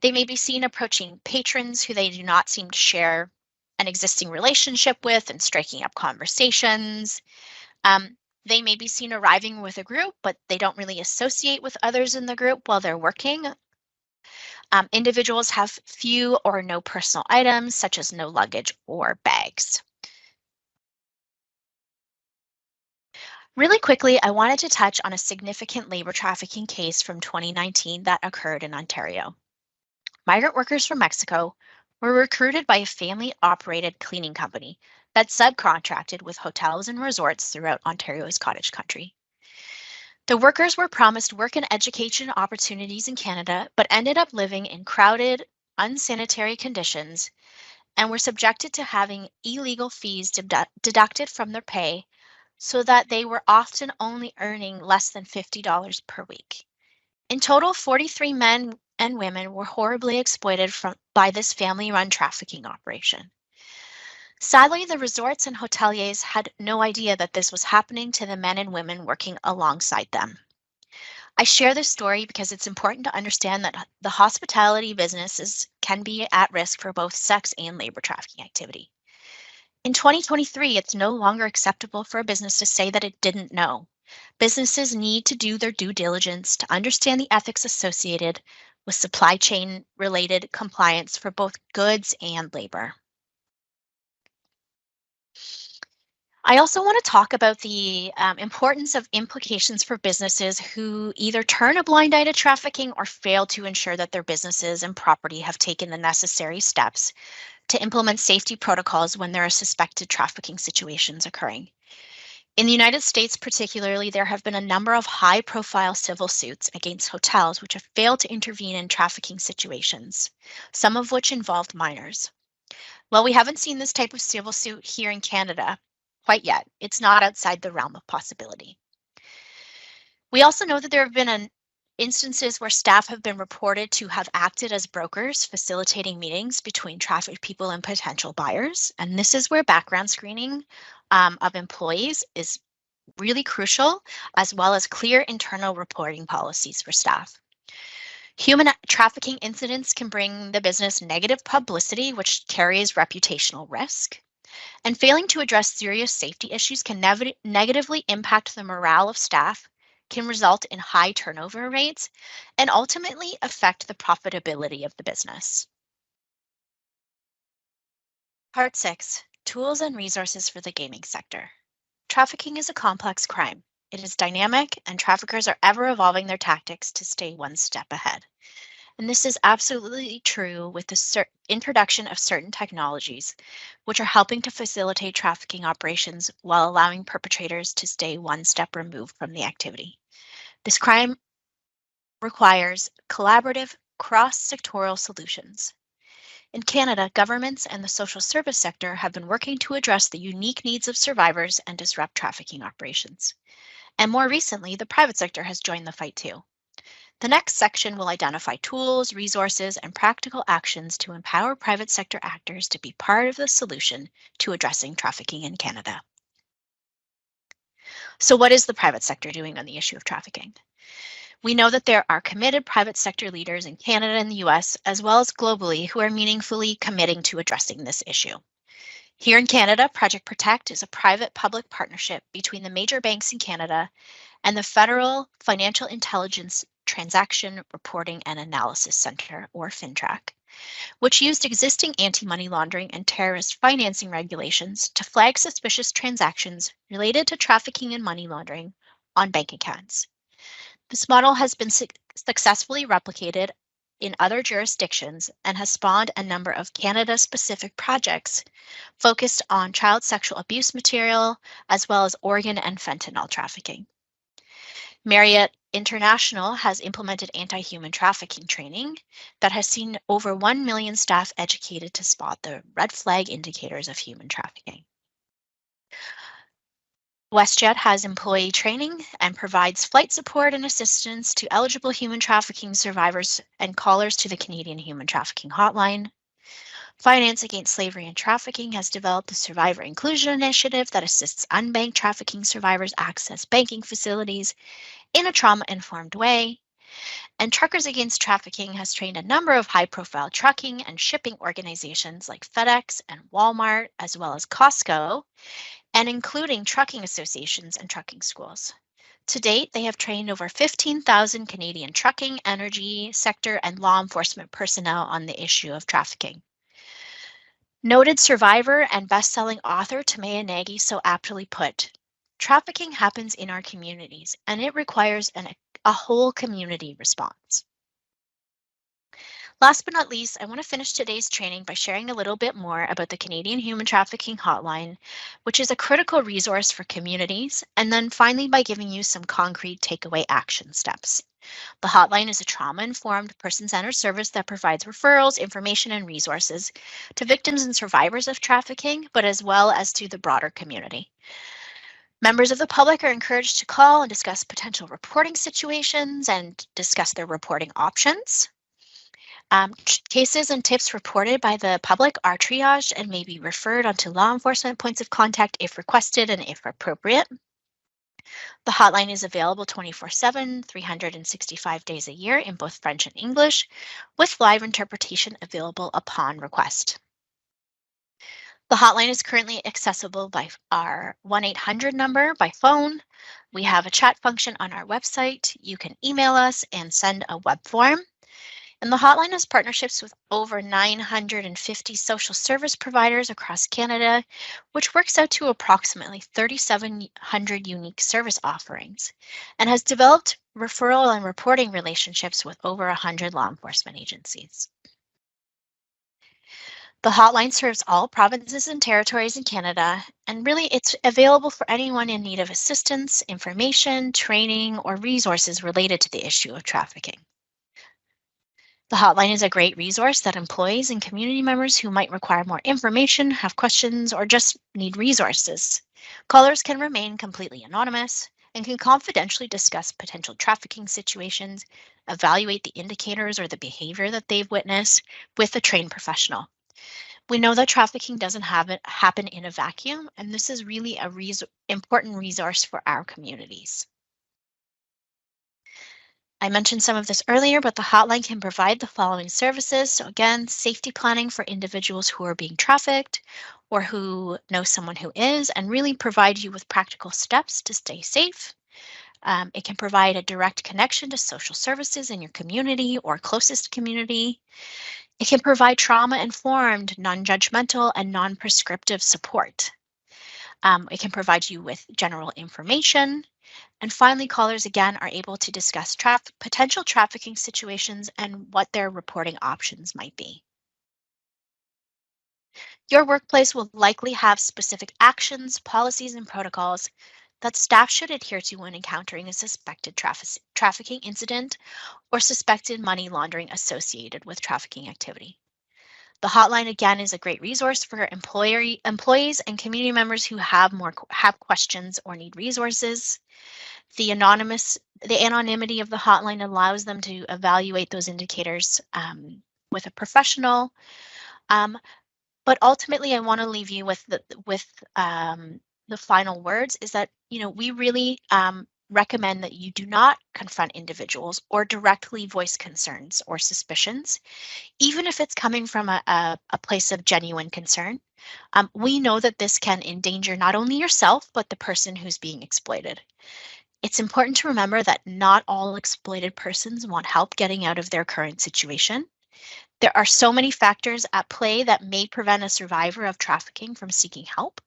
A: They may be seen approaching patrons who they do not seem to share an existing relationship with and striking up conversations. Um, they may be seen arriving with a group, but they don't really associate with others in the group while they're working. Individuals have few or no personal items, such as no luggage or bags. Really quickly, I wanted to touch on a significant labor trafficking case from 2019 that occurred in Ontario. Migrant workers from Mexico were recruited by a family operated cleaning company that subcontracted with hotels and resorts throughout Ontario's cottage country. The workers were promised work and education opportunities in Canada, but ended up living in crowded, unsanitary conditions and were subjected to having illegal fees deducted from their pay so that they were often only earning less than $50 per week. In total, 43 men and women were horribly exploited by this family run trafficking operation. Sadly, the resorts and hoteliers had no idea that this was happening to the men and women working alongside them. I share this story because it's important to understand that the hospitality businesses can be at risk for both sex and labor trafficking activity. In 2023, it's no longer acceptable for a business to say that it didn't know. Businesses need to do their due diligence to understand the ethics associated with supply chain related compliance for both goods and labor. I also want to talk about the importance of implications for businesses who either turn a blind eye to trafficking or fail to ensure that their businesses and property have taken the necessary steps to implement safety protocols when there are suspected trafficking situations occurring. In the United States, particularly, there have been a number of high profile civil suits against hotels which have failed to intervene in trafficking situations, some of which involved minors. While we haven't seen this type of civil suit here in Canada quite yet, it's not outside the realm of possibility. We also know that there have been instances where staff have been reported to have acted as brokers, facilitating meetings between trafficked people and potential buyers. And this is where background screening of employees is really crucial, as well as clear internal reporting policies for staff. Human trafficking incidents can bring the business negative publicity, which carries reputational risk. And failing to address serious safety issues can negatively impact the morale of staff, can result in high turnover rates, and ultimately affect the profitability of the business. Part 6, Tools and Resources for the Gaming Sector. Trafficking is a complex crime. It is dynamic, and traffickers are ever evolving their tactics to stay one step ahead. And this is absolutely true with the introduction of certain technologies, which are helping to facilitate trafficking operations while allowing perpetrators to stay one step removed from the activity. This crime requires collaborative, cross-sectoral solutions. In Canada, governments and the social service sector have been working to address the unique needs of survivors and disrupt trafficking operations. And more recently, the private sector has joined the fight too. The next section will identify tools, resources, and practical actions to empower private sector actors to be part of the solution to addressing trafficking in Canada. So what is the private sector doing on the issue of trafficking? We know that there are committed private sector leaders in Canada and the US, as well as globally, who are meaningfully committing to addressing this issue. Here in Canada, Project Protect is a private-public partnership between the major banks in Canada and the Federal Financial Intelligence Transaction Reporting and Analysis Center, or FINTRAC, which used existing anti-money laundering and terrorist financing regulations to flag suspicious transactions related to trafficking and money laundering on bank accounts. This model has been successfully replicated in other jurisdictions and has spawned a number of Canada-specific projects focused on child sexual abuse material, as well as organ and fentanyl trafficking. Marriott International has implemented anti-human trafficking training that has seen over 1 million staff educated to spot the red flag indicators of human trafficking. WestJet has employee training and provides flight support and assistance to eligible human trafficking survivors and callers to the Canadian Human Trafficking Hotline. Finance Against Slavery and Trafficking has developed a survivor inclusion initiative that assists unbanked trafficking survivors access banking facilities in a trauma-informed way. And Truckers Against Trafficking has trained a number of high-profile trucking and shipping organizations like FedEx and Walmart, as well as Costco, and including trucking associations and trucking schools. To date, they have trained over 15,000 Canadian trucking, energy sector, and law enforcement personnel on the issue of trafficking. Noted survivor and best-selling author Tamaya Nagy so aptly put, trafficking happens in our communities and it requires a whole community response. Last but not least, I want to finish today's training by sharing a little bit more about the Canadian Human Trafficking Hotline, which is a critical resource for communities, and then finally by giving you some concrete takeaway action steps. The hotline is a trauma-informed, person-centered service that provides referrals, information, and resources to victims and survivors of trafficking, but as well as to the broader community. Members of the public are encouraged to call and discuss potential reporting situations and discuss their reporting options. Cases and tips reported by the public are triaged and may be referred onto law enforcement points of contact if requested and if appropriate. The hotline is available 24/7, 365 days a year in both French and English, with live interpretation available upon request. The hotline is currently accessible by our 1-800 number by phone. We have a chat function on our website. You can email us and send a web form. And the hotline has partnerships with over 950 social service providers across Canada, which works out to approximately 3,700 unique service offerings, and has developed referral and reporting relationships with over 100 law enforcement agencies. The hotline serves all provinces and territories in Canada, and really it's available for anyone in need of assistance, information, training, or resources related to the issue of trafficking. The hotline is a great resource that employees and community members who might require more information, have questions, or just need resources. Callers can remain completely anonymous and can confidentially discuss potential trafficking situations, evaluate the indicators or the behavior that they've witnessed with a trained professional. We know that trafficking doesn't happen in a vacuum, and this is really a important resource for our communities. I mentioned some of this earlier, but the hotline can provide the following services. So again, safety planning for individuals who are being trafficked or who know someone who is, and really provide you with practical steps to stay safe. It can provide a direct connection to social services in your community or closest community. It can provide trauma-informed, non-judgmental, and non-prescriptive support. It can provide you with general information. And finally, callers again are able to discuss potential trafficking situations and what their reporting options might be. Your workplace will likely have specific actions, policies, and protocols that staff should adhere to when encountering a suspected trafficking incident or suspected money laundering associated with trafficking activity. The hotline again is a great resource for employees and community members who have questions or need resources. The anonymity of the hotline allows them to evaluate those indicators with a professional. But ultimately, I want to leave you with the final words is that we really recommend that you do not confront individuals or directly voice concerns or suspicions, even if it's coming from a place of genuine concern. We know that this can endanger not only yourself, but the person who's being exploited. It's important to remember that not all exploited persons want help getting out of their current situation. There are so many factors at play that may prevent a survivor of trafficking from seeking help,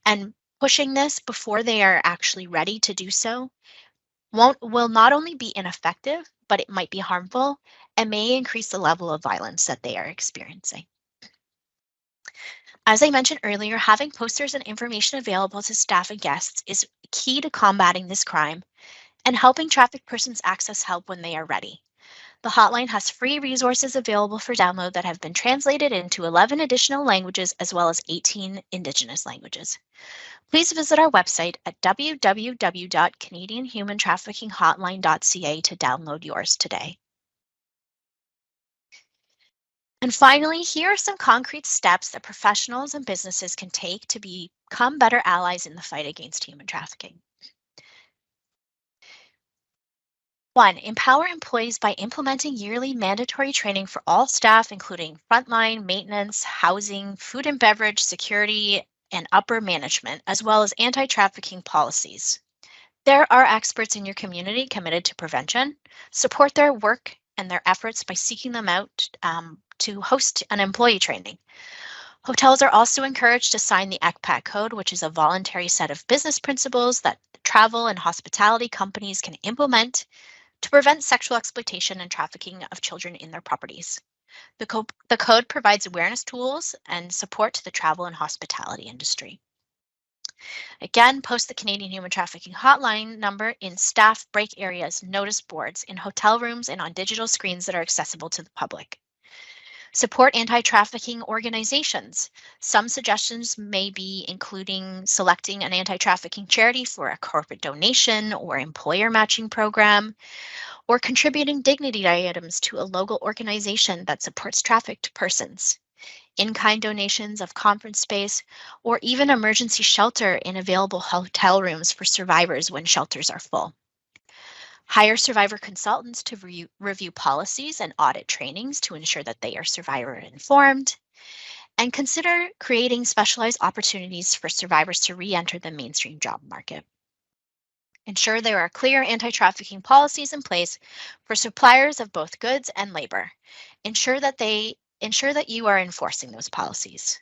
A: and pushing this before they are actually ready to do so will not only be ineffective, but it might be harmful and may increase the level of violence that they are experiencing. As I mentioned earlier, having posters and information available to staff and guests is key to combating this crime and helping trafficked persons access help when they are ready. The hotline has free resources available for download that have been translated into 11 additional languages as well as 18 Indigenous languages. Please visit our website at www.canadianhumantraffickinghotline.ca to download yours today. And finally, here are some concrete steps that professionals and businesses can take to become better allies in the fight against human trafficking. 1. Empower employees by implementing yearly mandatory training for all staff, including frontline, maintenance, housing, food and beverage, security, and upper management, as well as anti-trafficking policies. There are experts in your community committed to prevention. Support their work and their efforts by seeking them out to host an employee training. Hotels are also encouraged to sign the ECPAT code, which is a voluntary set of business principles that travel and hospitality companies can implement to prevent sexual exploitation and trafficking of children in their properties. The code provides awareness tools and support to the travel and hospitality industry. Again, post the Canadian Human Trafficking Hotline number in staff break areas, notice boards, in hotel rooms, and on digital screens that are accessible to the public. Support anti-trafficking organizations. Some suggestions may be including selecting an anti-trafficking charity for a corporate donation or employer matching program, or contributing dignity items to a local organization that supports trafficked persons, in-kind donations of conference space, or even emergency shelter in available hotel rooms for survivors when shelters are full. Hire survivor consultants to review policies and audit trainings to ensure that they are survivor informed, and consider creating specialized opportunities for survivors to re-enter the mainstream job market. Ensure there are clear anti-trafficking policies in place for suppliers of both goods and labor. Ensure that you are enforcing those policies.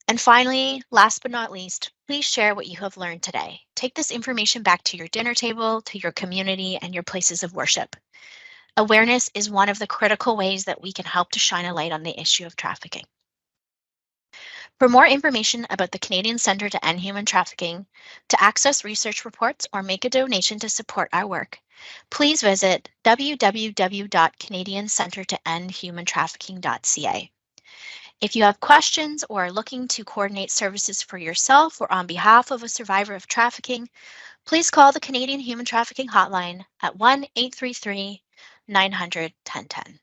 A: And finally, last but not least, please share what you have learned today. Take this information back to your dinner table, to your community, and your places of worship. Awareness is one of the critical ways that we can help to shine a light on the issue of trafficking. For more information about the Canadian Centre to End Human Trafficking, to access research reports or make a donation to support our work, please visit www.canadiancentretoendhumantrafficking.ca. If you have questions or are looking to coordinate services for yourself or on behalf of a survivor of trafficking, please call the Canadian Human Trafficking Hotline at 1-833-900-1010.